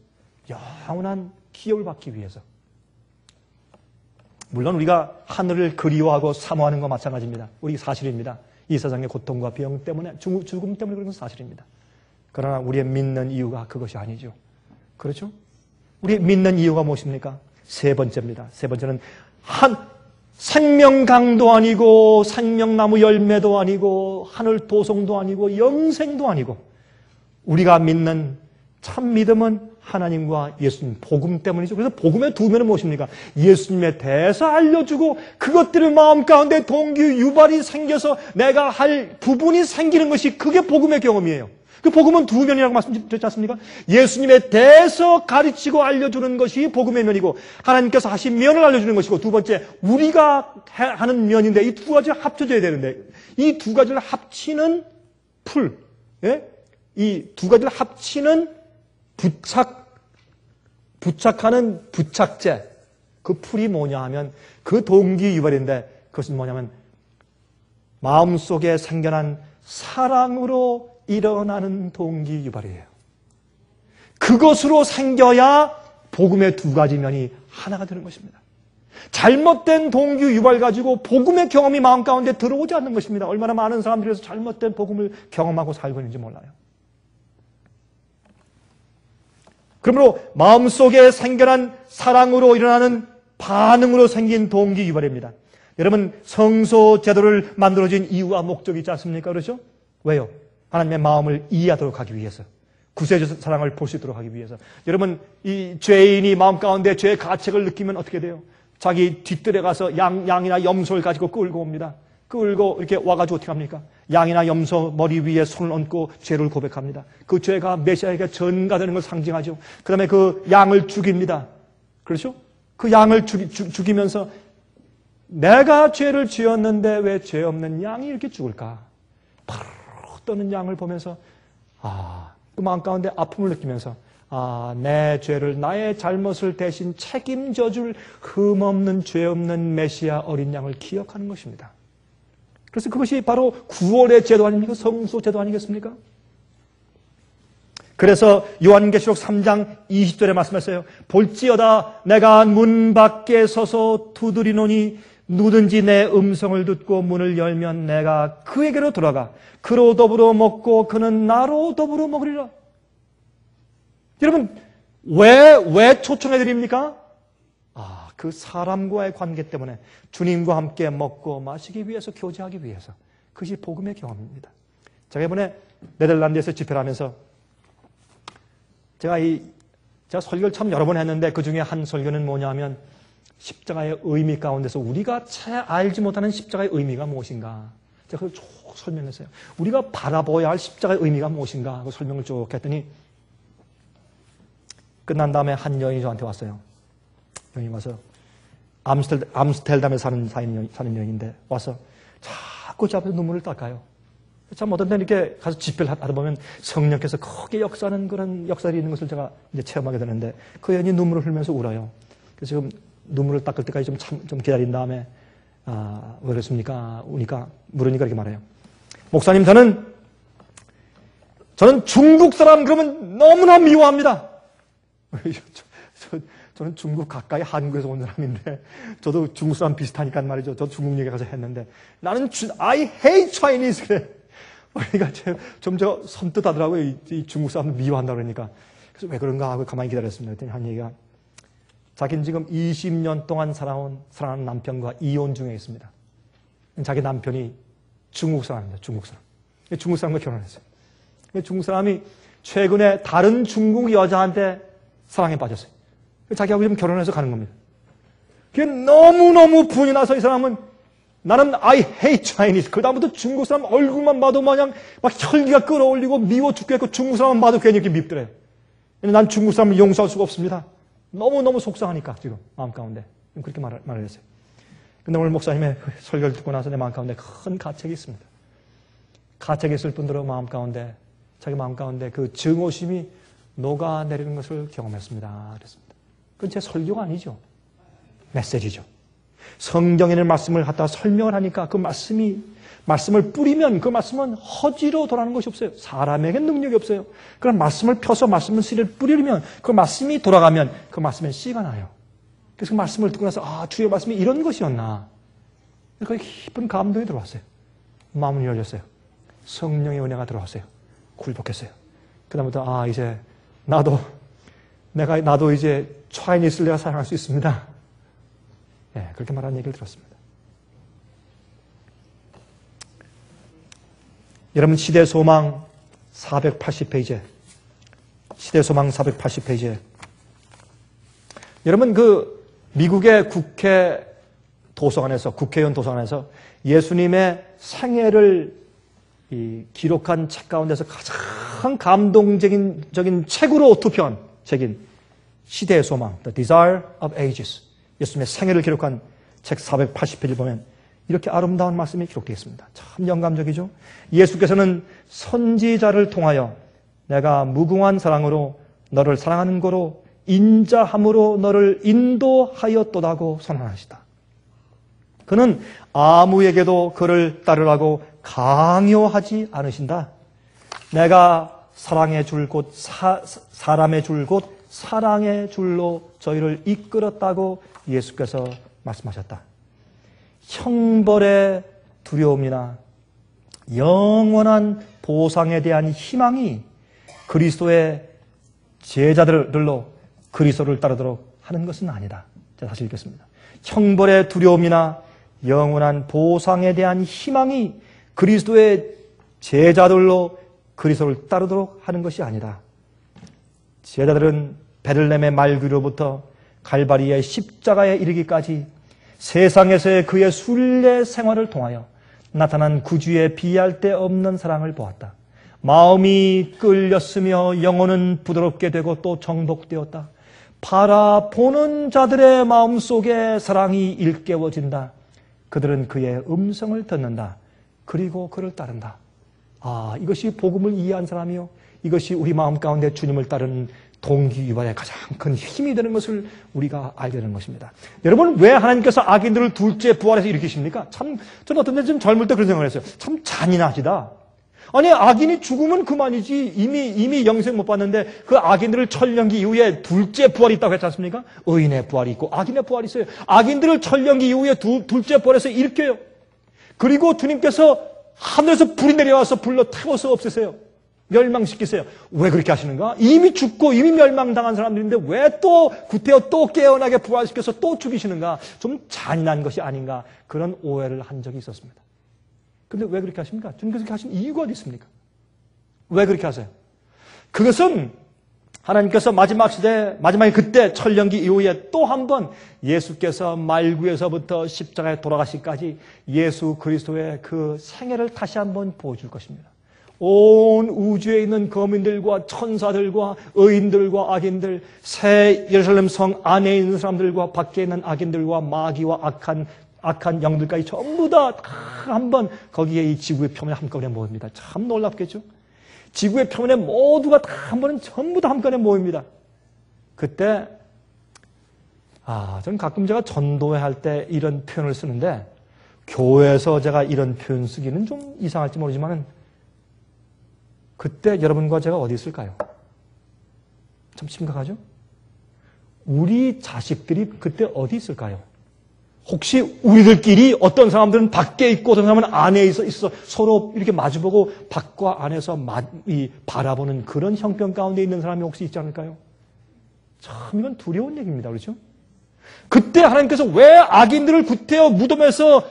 영원한 기업을 받기 위해서. 물론 우리가 하늘을 그리워하고 사모하는 것 마찬가지입니다. 우리 사실입니다. 이 세상의 고통과 병 때문에, 죽음 때문에 그런 건 사실입니다. 그러나 우리의 믿는 이유가 그것이 아니죠. 그렇죠? 우리 믿는 이유가 무엇입니까? 세 번째입니다. 세 번째는 생명강도 아니고 생명나무 열매도 아니고 하늘 도성도 아니고 영생도 아니고 우리가 믿는 참 믿음은 하나님과 예수님 복음 때문이죠. 그래서 복음의 두 면은 무엇입니까? 예수님에 대해서 알려주고 그것들을 마음 가운데 동기 유발이 생겨서 내가 할 부분이 생기는 것이 그게 복음의 경험이에요. 그 복음은 두 면이라고 말씀드렸지 않습니까? 예수님에 대해서 가르치고 알려주는 것이 복음의 면이고 하나님께서 하신 면을 알려주는 것이고 두 번째 우리가 하는 면인데 이 두 가지가 합쳐져야 되는데 이 두 가지를 합치는 풀, 예? 이 두 가지를 합치는 부착하는 부착제 그 풀이 뭐냐 하면 그 동기 유발인데 그것은 뭐냐면 마음속에 생겨난 사랑으로 일어나는 동기 유발이에요. 그것으로 생겨야 복음의 두 가지 면이 하나가 되는 것입니다. 잘못된 동기 유발 가지고 복음의 경험이 마음 가운데 들어오지 않는 것입니다. 얼마나 많은 사람들이 잘못된 복음을 경험하고 살고 있는지 몰라요. 그러므로 마음속에 생겨난 사랑으로 일어나는 반응으로 생긴 동기 유발입니다. 여러분 성소 제도를 만들어진 이유와 목적이 있지 않습니까? 그렇죠? 왜요? 하나님의 마음을 이해하도록 하기 위해서. 구세주 사랑을 볼 수 있도록 하기 위해서. 여러분 이 죄인이 마음 가운데 죄의 가책을 느끼면 어떻게 돼요? 자기 뒷뜰에 가서 양이나 염소를 가지고 끌고 옵니다. 끌고 이렇게 와가지고 어떻게 합니까? 양이나 염소 머리 위에 손을 얹고 죄를 고백합니다. 그 죄가 메시아에게 전가되는 걸 상징하죠. 그 다음에 그 양을 죽입니다. 그렇죠? 그 양을 죽이면서 내가 죄를 지었는데 왜 죄 없는 양이 이렇게 죽을까? 바로 떠는 양을 보면서 그 마음 가운데 아픔을 느끼면서 내 죄를 나의 잘못을 대신 책임져 줄 흠없는 죄 없는 메시아 어린 양을 기억하는 것입니다. 그래서 그것이 바로 구원의 제도 아닙니까? 성소 제도 아니겠습니까? 그래서 요한계시록 3장 20절에 말씀했어요. 볼지어다 내가 문 밖에 서서 두드리노니 누구든지 내 음성을 듣고 문을 열면 내가 그에게로 돌아가 그로 더불어 먹고 그는 나로 더불어 먹으리라. 여러분 왜 초청해 드립니까? 그 사람과의 관계 때문에 주님과 함께 먹고 마시기 위해서 교제하기 위해서 그것이 복음의 경험입니다. 제가 이번에 네덜란드에서 집회를 하면서 제가 설교를 참 여러 번 했는데 그 중에 한 설교는 뭐냐면 십자가의 의미 가운데서 우리가 잘 알지 못하는 십자가의 의미가 무엇인가 제가 그걸 쭉 설명했어요. 우리가 바라보아야 할 십자가의 의미가 무엇인가 하고 설명을 쭉 했더니 끝난 다음에 한 여인이 저한테 왔어요. 여인이 와서 암스텔담에 사는 여인인데 와서 자꾸 제 앞에서 눈물을 닦아요. 참 어떤 때는 이렇게 가서 집회를 하다 보면 성령께서 크게 역사하는 그런 역사들이 있는 것을 제가 이제 체험하게 되는데 그 여인이 눈물을 흘리면서 울어요. 그래서 지금 눈물을 닦을 때까지 좀 기다린 다음에 왜 그랬습니까? 물으니까 이렇게 말해요. 목사님 저는 중국 사람 그러면 너무나 미워합니다. 저는 중국 가까이 한국에서 온 사람인데 저도 중국 사람 비슷하니까 말이죠. 저도 중국 얘기 가서 했는데 나는 I hate Chinese 그래. 그러니까 좀 저 섬뜩하더라고요. 이 중국 사람들 미워한다 그러니까. 그래서 왜 그런가 하고 가만히 기다렸습니다. 그랬더니 한 얘기가 자기는 지금 20년 동안 사랑하는 남편과 이혼 중에 있습니다. 자기 남편이 중국 사람입니다. 중국 사람. 중국 사람과 결혼했어요. 중국 사람이 최근에 다른 중국 여자한테 사랑에 빠졌어요. 자기하고 지금 결혼해서 가는 겁니다. 그게 너무너무 분이 나서 이 사람은 나는 I hate Chinese. 그다음부터 중국 사람 얼굴만 봐도 마냥 막 혈기가 끌어올리고 미워 죽겠고 중국 사람만 봐도 괜히 이렇게 밉더래요. 난 중국 사람을 용서할 수가 없습니다. 너무너무 속상하니까 지금 마음 가운데. 그렇게 말을 했어요. 근데 오늘 목사님의 설교를 듣고 나서 내 마음 가운데 큰 가책이 있습니다. 가책이 있을 뿐더러 자기 마음 가운데 그 증오심이 녹아내리는 것을 경험했습니다. 그랬습니다. 그건 제 설교가 아니죠. 메시지죠. 성경에 있는 말씀을 갖다 설명을 하니까 그 말씀을 뿌리면 그 말씀은 허지로 돌아가는 것이 없어요. 사람에게 능력이 없어요. 그런 말씀을 펴서 말씀을 씨를 뿌리면 그 말씀이 돌아가면 그 말씀에 씨가 나요. 그래서 그 말씀을 듣고 나서 주의 말씀이 이런 것이었나. 그 깊은 감동이 들어왔어요. 마음이 열렸어요. 성령의 은혜가 들어왔어요. 굴복했어요. 그 다음부터 이제 나도 이제 차이니스를 내가 사랑할 수 있습니다. 네, 그렇게 말하는 얘기를 들었습니다. 여러분 시대 소망 480페이지에 시대 소망 480페이지에 여러분 그 미국의 국회 도서관에서 국회의원 도서관에서 예수님의 생애를 기록한 책 가운데서 가장 감동적인 책으로 투표한 책인 시대의 소망, The Desire of Ages. 예수님의 생애를 기록한 책 480페이지를 보면 이렇게 아름다운 말씀이 기록되어 있습니다. 참 영감적이죠. 예수께서는 선지자를 통하여 내가 무궁한 사랑으로 너를 사랑하는 거로 인자함으로 너를 인도하였도다고 선언하시다. 그는 아무에게도 그를 따르라고 강요하지 않으신다. 내가 사랑의 줄 곧 사람의 줄 곧 사랑의 줄로 저희를 이끌었다고 예수께서 말씀하셨다. 형벌의 두려움이나 영원한 보상에 대한 희망이 그리스도의 제자들로 그리스도를 따르도록 하는 것은 아니다. 제가 다시 읽겠습니다. 형벌의 두려움이나 영원한 보상에 대한 희망이 그리스도의 제자들로 그리스도를 따르도록 하는 것이 아니다. 제자들은 베들레헴의 말귀로부터 갈바리의 십자가에 이르기까지 세상에서의 그의 순례 생활을 통하여 나타난 구주의 비할 데 없는 사랑을 보았다. 마음이 끌렸으며 영혼은 부드럽게 되고 또 정복되었다. 바라보는 자들의 마음속에 사랑이 일깨워진다. 그들은 그의 음성을 듣는다. 그리고 그를 따른다. 이것이 복음을 이해한 사람이요. 이것이 우리 마음 가운데 주님을 따르는 동기유발의 가장 큰 힘이 되는 것을 우리가 알게 되는 것입니다. 여러분, 왜 하나님께서 악인들을 둘째 부활해서 일으키십니까? 저는 어떤 때 좀 젊을 때 그런 생각을 했어요. 참 잔인하시다. 아니, 악인이 죽으면 그만이지. 이미 영생 못 받는데 그 악인들을 천년기 이후에 둘째 부활이 있다고 했지 않습니까? 의인의 부활이 있고 악인의 부활이 있어요. 악인들을 천년기 이후에 둘째 부활해서 일으켜요. 그리고 주님께서 하늘에서 불이 내려와서 불러 태워서 없애세요. 멸망시키세요. 왜 그렇게 하시는가? 이미 죽고 이미 멸망당한 사람들인데 왜 또 구태여 또 깨어나게 부활시켜서 또 죽이시는가? 좀 잔인한 것이 아닌가? 그런 오해를 한 적이 있었습니다. 근데 왜 그렇게 하십니까? 주님께서 그렇게 하신 이유가 어디 있습니까? 왜 그렇게 하세요? 그것은 하나님께서 마지막에 그때 천년기 이후에 또 한 번 예수께서 말구에서부터 십자가에 돌아가시기까지 예수 그리스도의 그 생애를 다시 한번 보여줄 것입니다. 온 우주에 있는 거민들과 천사들과 의인들과 악인들, 새 예루살렘 성 안에 있는 사람들과 밖에 있는 악인들과 마귀와 악한 영들까지 전부 다 한번 거기에 이 지구의 표면에 한꺼번에 모입니다. 참 놀랍겠죠? 지구의 표면에 모두가 다 한 번은 전부 다 한꺼번에 모입니다. 그때 저는 가끔 제가 전도회 할 때 이런 표현을 쓰는데 교회에서 제가 이런 표현 쓰기는 좀 이상할지 모르지만 그때 여러분과 제가 어디 있을까요? 참 심각하죠? 우리 자식들이 그때 어디 있을까요? 혹시 우리들끼리 어떤 사람들은 밖에 있고 어떤 사람은 안에 있어 서로 이렇게 마주보고 밖과 안에서 바라보는 그런 형편 가운데 있는 사람이 혹시 있지 않을까요? 참 이건 두려운 얘기입니다. 그렇죠? 그때 하나님께서 왜 악인들을 구태여 무덤에서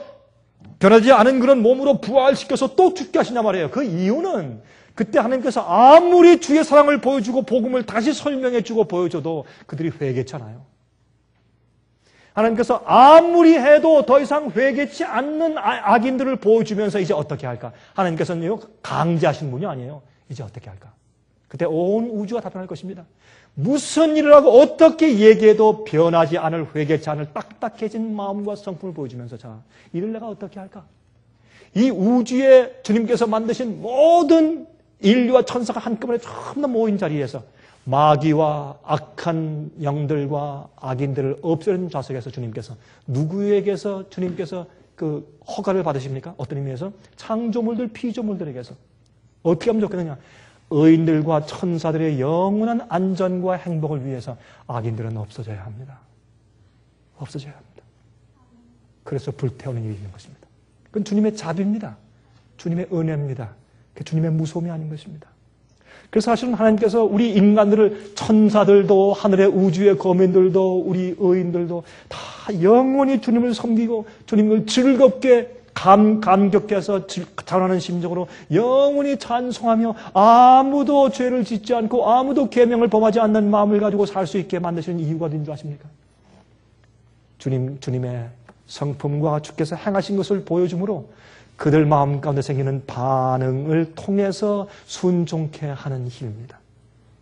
변하지 않은 그런 몸으로 부활시켜서 또 죽게 하시냐 말이에요. 그 이유는 그때 하나님께서 아무리 주의 사랑을 보여주고 복음을 다시 설명해주고 보여줘도 그들이 회개했잖아요. 하나님께서 아무리 해도 더 이상 회개치 않는 악인들을 보여주면서 이제 어떻게 할까? 하나님께서는요, 강제하신 분이 아니에요. 이제 어떻게 할까? 그때 온 우주가 답변할 것입니다. 무슨 일을 하고 어떻게 얘기해도 변하지 않을 회개치 않을 딱딱해진 마음과 성품을 보여주면서 자, 이를 내가 어떻게 할까? 이 우주에 주님께서 만드신 모든 인류와 천사가 한꺼번에 전부 다 모인 자리에서 마귀와 악한 영들과 악인들을 없애는 좌석에서 주님께서 누구에게서 주님께서 그 허가를 받으십니까? 어떤 의미에서? 창조물들, 피조물들에게서 어떻게 하면 좋겠느냐? 의인들과 천사들의 영원한 안전과 행복을 위해서 악인들은 없어져야 합니다. 없어져야 합니다. 그래서 불태우는 일이 있는 것입니다. 그건 주님의 자비입니다. 주님의 은혜입니다. 그 주님의 무서움이 아닌 것입니다. 그래서 사실은 하나님께서 우리 인간들을 천사들도 하늘의 우주의 거민들도 우리 의인들도 다 영원히 주님을 섬기고 주님을 즐겁게 감격해서 자원하는 심정으로 영원히 찬송하며 아무도 죄를 짓지 않고 아무도 계명을 범하지 않는 마음을 가지고 살 수 있게 만드시는 이유가 어딘 줄 아십니까? 주님의 성품과 주께서 행하신 것을 보여주므로 그들 마음 가운데 생기는 반응을 통해서 순종케 하는 힘입니다.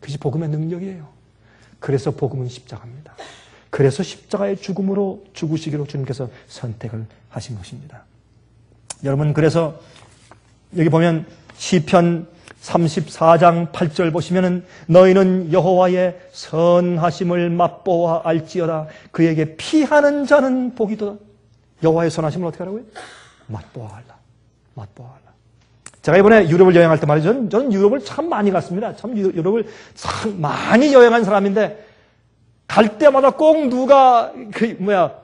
그것이 복음의 능력이에요. 그래서 복음은 십자가입니다. 그래서 십자가의 죽음으로 죽으시기로 주님께서 선택을 하신 것입니다. 여러분, 그래서 여기 보면 시편 34장 8절 보시면은 너희는 여호와의 선하심을 맛보아 알지어다. 그에게 피하는 자는 복이도다. 여호와의 선하심을 어떻게 하라고요? 맛보아 알라. 맛보아 알라. 제가 이번에 유럽을 여행할 때 말이죠. 저는 유럽을 참 많이 갔습니다. 참 유럽을 참 많이 여행한 사람인데 갈 때마다 꼭 누가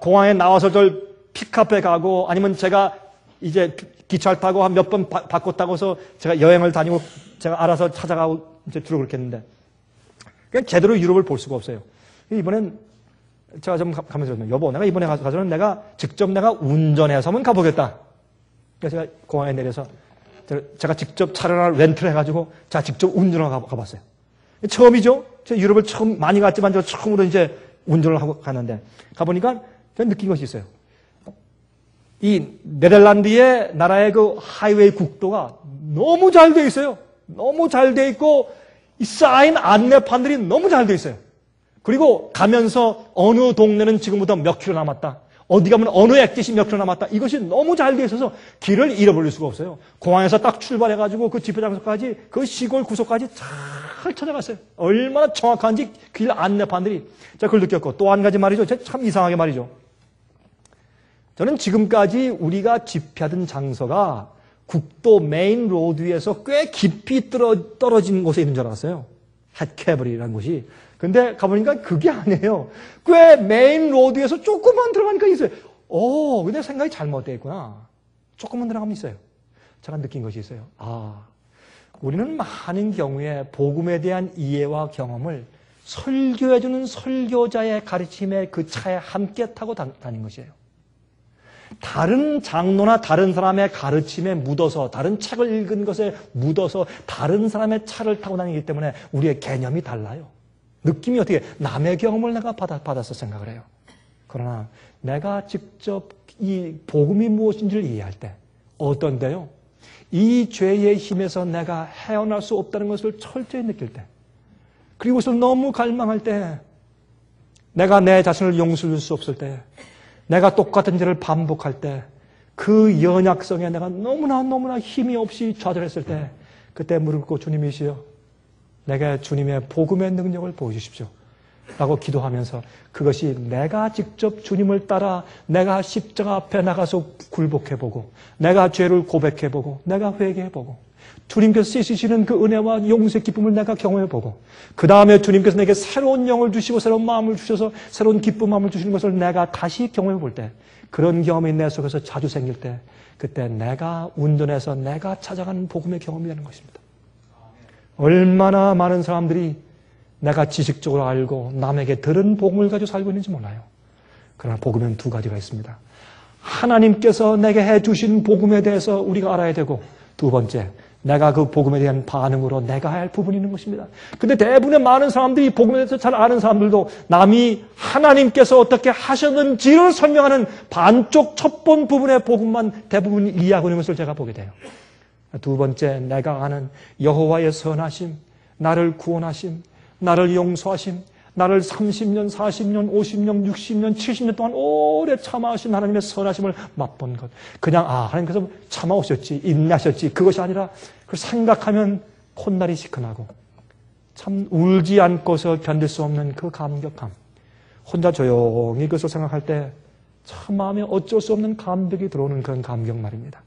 공항에 나와서 저 픽업해 가고 아니면 제가 이제 기차를 타고 한 몇 번 바꿨다고 해서 제가 여행을 다니고 제가 알아서 찾아가고 이제 주로 그렇게 했는데 그냥 제대로 유럽을 볼 수가 없어요. 이번엔 제가 좀 가면서 여보 내가 이번에 가서는 내가 직접 내가 운전해서 한번 가보겠다. 그래서 제가 공항에 내려서 제가 직접 차를 하나 렌트를 해가지고 제가 직접 운전을 가봤어요. 처음이죠. 제가 유럽을 처음 많이 갔지만 저 처음으로 이제 운전을 하고 갔는데 가보니까 제가 느낀 것이 있어요. 이 네덜란드의 나라의 그 하이웨이 국도가 너무 잘 돼 있어요. 너무 잘 돼 있고 이 사인 안내판들이 너무 잘 돼 있어요. 그리고 가면서 어느 동네는 지금부터 몇 킬로 남았다. 어디 가면 어느 액짓이 몇 킬로 남았다. 이것이 너무 잘 돼 있어서 길을 잃어버릴 수가 없어요. 공항에서 딱 출발해가지고 그 집회 장소까지 그 시골 구석까지 잘 찾아갔어요. 얼마나 정확한지 길 안내판들이. 제가 그걸 느꼈고 또 한 가지 말이죠. 참 이상하게 말이죠. 저는 지금까지 우리가 집회하던 장소가 국도 메인 로드 위에서 꽤 깊이 떨어진 곳에 있는 줄 알았어요. 핫캐버리라는 곳이. 근데 가보니까 그게 아니에요. 꽤 메인 로드에서 조금만 들어가니까 있어요. 근데 생각이 잘못되어 있구나. 조금만 들어가면 있어요. 제가 느낀 것이 있어요. 우리는 많은 경우에 복음에 대한 이해와 경험을 설교해주는 설교자의 가르침에 그 차에 함께 타고 다닌 것이에요. 다른 장로나 다른 사람의 가르침에 묻어서 다른 책을 읽은 것에 묻어서 다른 사람의 차를 타고 다니기 때문에 우리의 개념이 달라요. 느낌이 어떻게 남의 경험을 내가 받아서 생각을 해요. 그러나 내가 직접 이 복음이 무엇인지를 이해할 때 어떤데요? 이 죄의 힘에서 내가 헤어날 수 없다는 것을 철저히 느낄 때 그리고 그것을 너무 갈망할 때 내가 내 자신을 용서할 수 없을 때 내가 똑같은 죄를 반복할 때 그 연약성에 내가 너무나 힘이 없이 좌절했을 때 그때 무릎 꿇고 주님이시여 내게 주님의 복음의 능력을 보여주십시오 라고 기도하면서 그것이 내가 직접 주님을 따라 내가 십자가 앞에 나가서 굴복해보고 내가 죄를 고백해보고 내가 회개해보고 주님께서 쓰시는 그 은혜와 용서의 기쁨을 내가 경험해보고 그 다음에 주님께서 내게 새로운 영을 주시고 새로운 마음을 주셔서 새로운 기쁜 마음을 주시는 것을 내가 다시 경험해볼 때 그런 경험이 내 속에서 자주 생길 때 그때 내가 운전해서 내가 찾아가는 복음의 경험이 되는 것입니다. 얼마나 많은 사람들이 내가 지식적으로 알고 남에게 들은 복음을 가지고 살고 있는지 몰라요. 그러나 복음은 두 가지가 있습니다. 하나님께서 내게 해주신 복음에 대해서 우리가 알아야 되고 두 번째 내가 그 복음에 대한 반응으로 내가 해야 할 부분이 있는 것입니다. 근데 대부분의 많은 사람들이 복음에 대해서 잘 아는 사람들도 남이 하나님께서 어떻게 하셨는지를 설명하는 반쪽 첫 번 부분의 복음만 대부분 이해하고 있는 것을 제가 보게 돼요. 두 번째 내가 아는 여호와의 선하심, 나를 구원하심, 나를 용서하심, 나를 30년, 40년, 50년, 60년, 70년 동안 오래 참아오신 하나님의 선하심을 맛본 것. 그냥 하나님께서 참아오셨지, 인내하셨지 그것이 아니라 그걸 생각하면 콧날이 시큰하고 참 울지 않고서 견딜 수 없는 그 감격함. 혼자 조용히 그것을 생각할 때 참 마음에 어쩔 수 없는 감격이 들어오는 그런 감격 말입니다.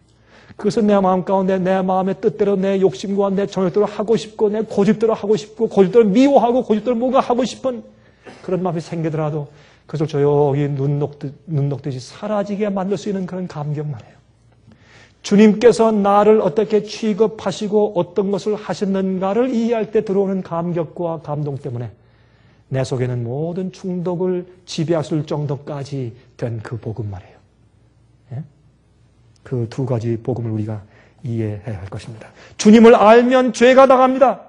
그것은 내 마음 가운데 내 마음의 뜻대로 내 욕심과 내 정욕대로 하고 싶고 내 고집대로 하고 싶고 고집대로 미워하고 고집대로 뭔가 하고 싶은 그런 마음이 생기더라도 그것을 조용히 눈 녹듯이 사라지게 만들 수 있는 그런 감격만 해요. 주님께서 나를 어떻게 취급하시고 어떤 것을 하셨는가를 이해할 때 들어오는 감격과 감동 때문에 내 속에는 모든 충동을 지배할 정도까지 된 그 복음 말이에요. 예? 그 두 가지 복음을 우리가 이해해야 할 것입니다. 주님을 알면 죄가 나갑니다.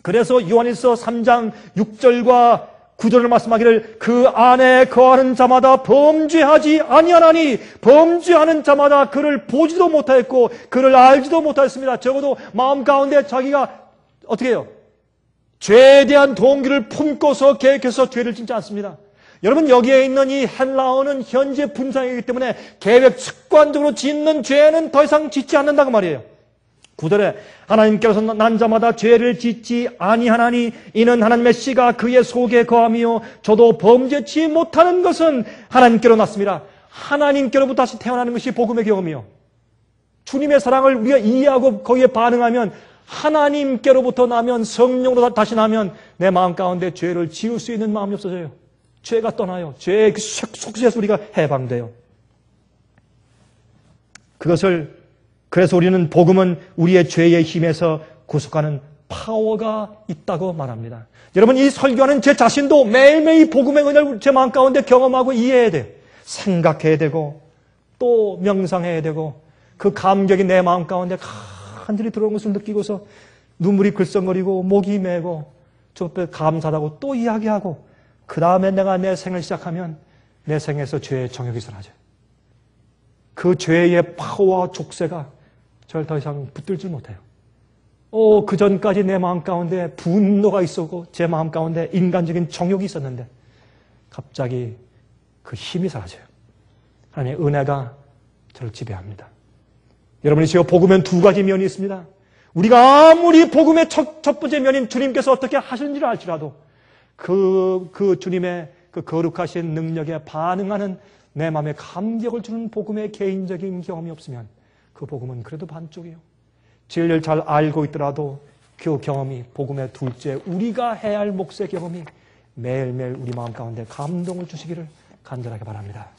그래서 요한일서 3장 6절과 9절을 말씀하기를 그 안에 거하는 자마다 범죄하지 아니하나니 범죄하는 자마다 그를 보지도 못하였고 그를 알지도 못하였습니다. 적어도 마음 가운데 자기가 어떻게 해요? 죄에 대한 동기를 품고서 계획해서 죄를 짓지 않습니다. 여러분, 여기에 있는 이 헬라어는 현재 분사이기 때문에 계획 습관적으로 짓는 죄는 더 이상 짓지 않는다고 말이에요. 9절에 하나님께서 난 자마다 죄를 짓지 아니하나니 이는 하나님의 씨가 그의 속에 거하며 저도 범죄치 못하는 것은 하나님께로 났습니다. 하나님께로부터 다시 태어나는 것이 복음의 경험이요. 주님의 사랑을 우리가 이해하고 거기에 반응하면 하나님께로부터 나면 성령으로 다시 나면 내 마음 가운데 죄를 지을 수 있는 마음이 없어져요. 죄가 떠나요. 죄의 그 속죄에서 우리가 해방돼요. 그래서 우리는 복음은 우리의 죄의 힘에서 구속하는 파워가 있다고 말합니다. 여러분, 이 설교하는 제 자신도 매일매일 복음의 은혜를 제 마음 가운데 경험하고 이해해야 돼요. 생각해야 되고 또 명상해야 되고 그 감격이 내 마음 가운데 간절히 들어온 것을 느끼고서 눈물이 글썽거리고 목이 메고 저 앞에 감사하다고 또 이야기하고 그 다음에 내가 내 생을 시작하면 내 생에서 죄의 정욕이 사라져요. 그 죄의 파워와 족쇄가 저를 더 이상 붙들지 못해요. 그 전까지 내 마음 가운데 분노가 있었고 제 마음 가운데 인간적인 정욕이 있었는데 갑자기 그 힘이 사라져요. 하나님의 은혜가 저를 지배합니다. 여러분이 제가 복음엔 두 가지 면이 있습니다. 우리가 아무리 복음의 첫 번째 면인 주님께서 어떻게 하시는지를 알지라도 그 주님의 그 거룩하신 능력에 반응하는 내 마음에 감격을 주는 복음의 개인적인 경험이 없으면 그 복음은 그래도 반쪽이에요. 진리를 잘 알고 있더라도 그 경험이 복음의 둘째 우리가 해야 할 몫의 경험이 매일매일 우리 마음 가운데 감동을 주시기를 간절하게 바랍니다.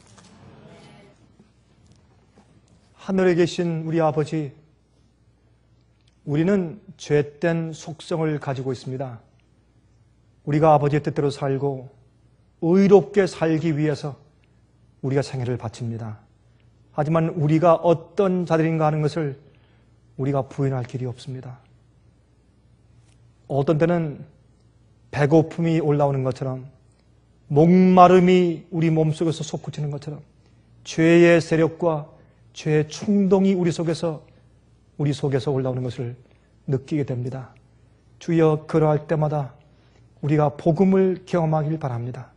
하늘에 계신 우리 아버지, 우리는 죄된 속성을 가지고 있습니다. 우리가 아버지의 뜻대로 살고 의롭게 살기 위해서 우리가 생애를 바칩니다. 하지만 우리가 어떤 자들인가 하는 것을 우리가 부인할 길이 없습니다. 어떤 때는 배고픔이 올라오는 것처럼 목마름이 우리 몸속에서 솟구치는 것처럼 죄의 세력과 죄의 충동이 우리 속에서 올라오는 것을 느끼게 됩니다. 주여, 그러할 때마다 우리가 복음을 경험하길 바랍니다.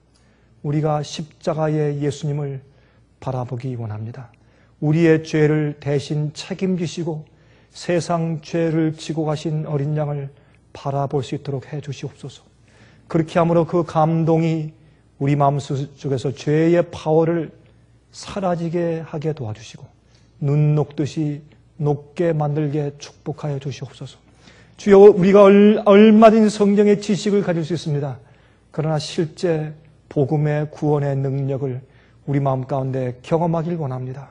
우리가 십자가의 예수님을 바라보기 원합니다. 우리의 죄를 대신 책임지시고 세상 죄를 지고 가신 어린 양을 바라볼 수 있도록 해 주시옵소서. 그렇게 함으로 그 감동이 우리 마음속에서 죄의 파워를 사라지게 하게 도와주시고 눈 녹듯이 녹게 만들게 축복하여 주시옵소서. 주여, 우리가 얼마든지 성경의 지식을 가질 수 있습니다. 그러나 실제 복음의 구원의 능력을 우리 마음 가운데 경험하길 원합니다.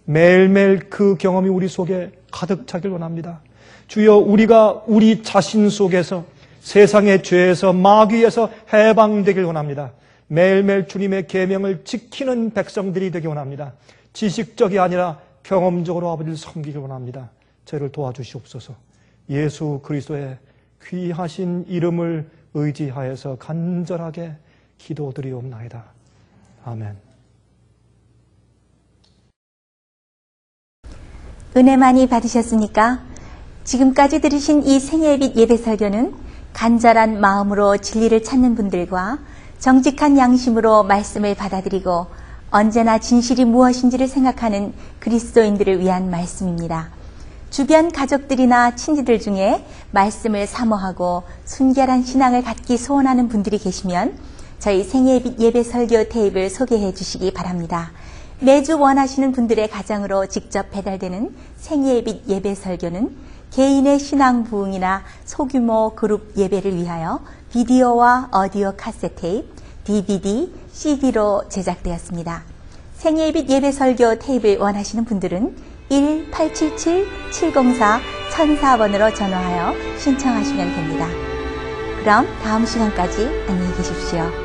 매일매일 그 경험이 우리 속에 가득 차길 원합니다. 주여, 우리가 우리 자신 속에서 세상의 죄에서 마귀에서 해방되길 원합니다. 매일매일 주님의 계명을 지키는 백성들이 되기 원합니다. 지식적이 아니라 경험적으로 아버지를 섬기길 원합니다. 저를 도와주시옵소서. 예수 그리스도의 귀하신 이름을 의지하여서 간절하게 기도드리옵나이다. 아멘. 은혜 많이 받으셨습니까? 지금까지 들으신 이 생애빛 예배 설교는 간절한 마음으로 진리를 찾는 분들과 정직한 양심으로 말씀을 받아들이고 언제나 진실이 무엇인지를 생각하는 그리스도인들을 위한 말씀입니다. 주변 가족들이나 친지들 중에 말씀을 사모하고 순결한 신앙을 갖기 소원하는 분들이 계시면 저희 생애빛 예배 설교 테이프를 소개해 주시기 바랍니다. 매주 원하시는 분들의 가정으로 직접 배달되는 생애빛 예배 설교는 개인의 신앙 부흥이나 소규모 그룹 예배를 위하여 비디오와 오디오 카세트 테이프, DVD, CD로 제작되었습니다. 생애빛 예배 설교 테이프를 원하시는 분들은 1-877-704-1004번으로 전화하여 신청하시면 됩니다. 그럼 다음 시간까지 안녕히 계십시오.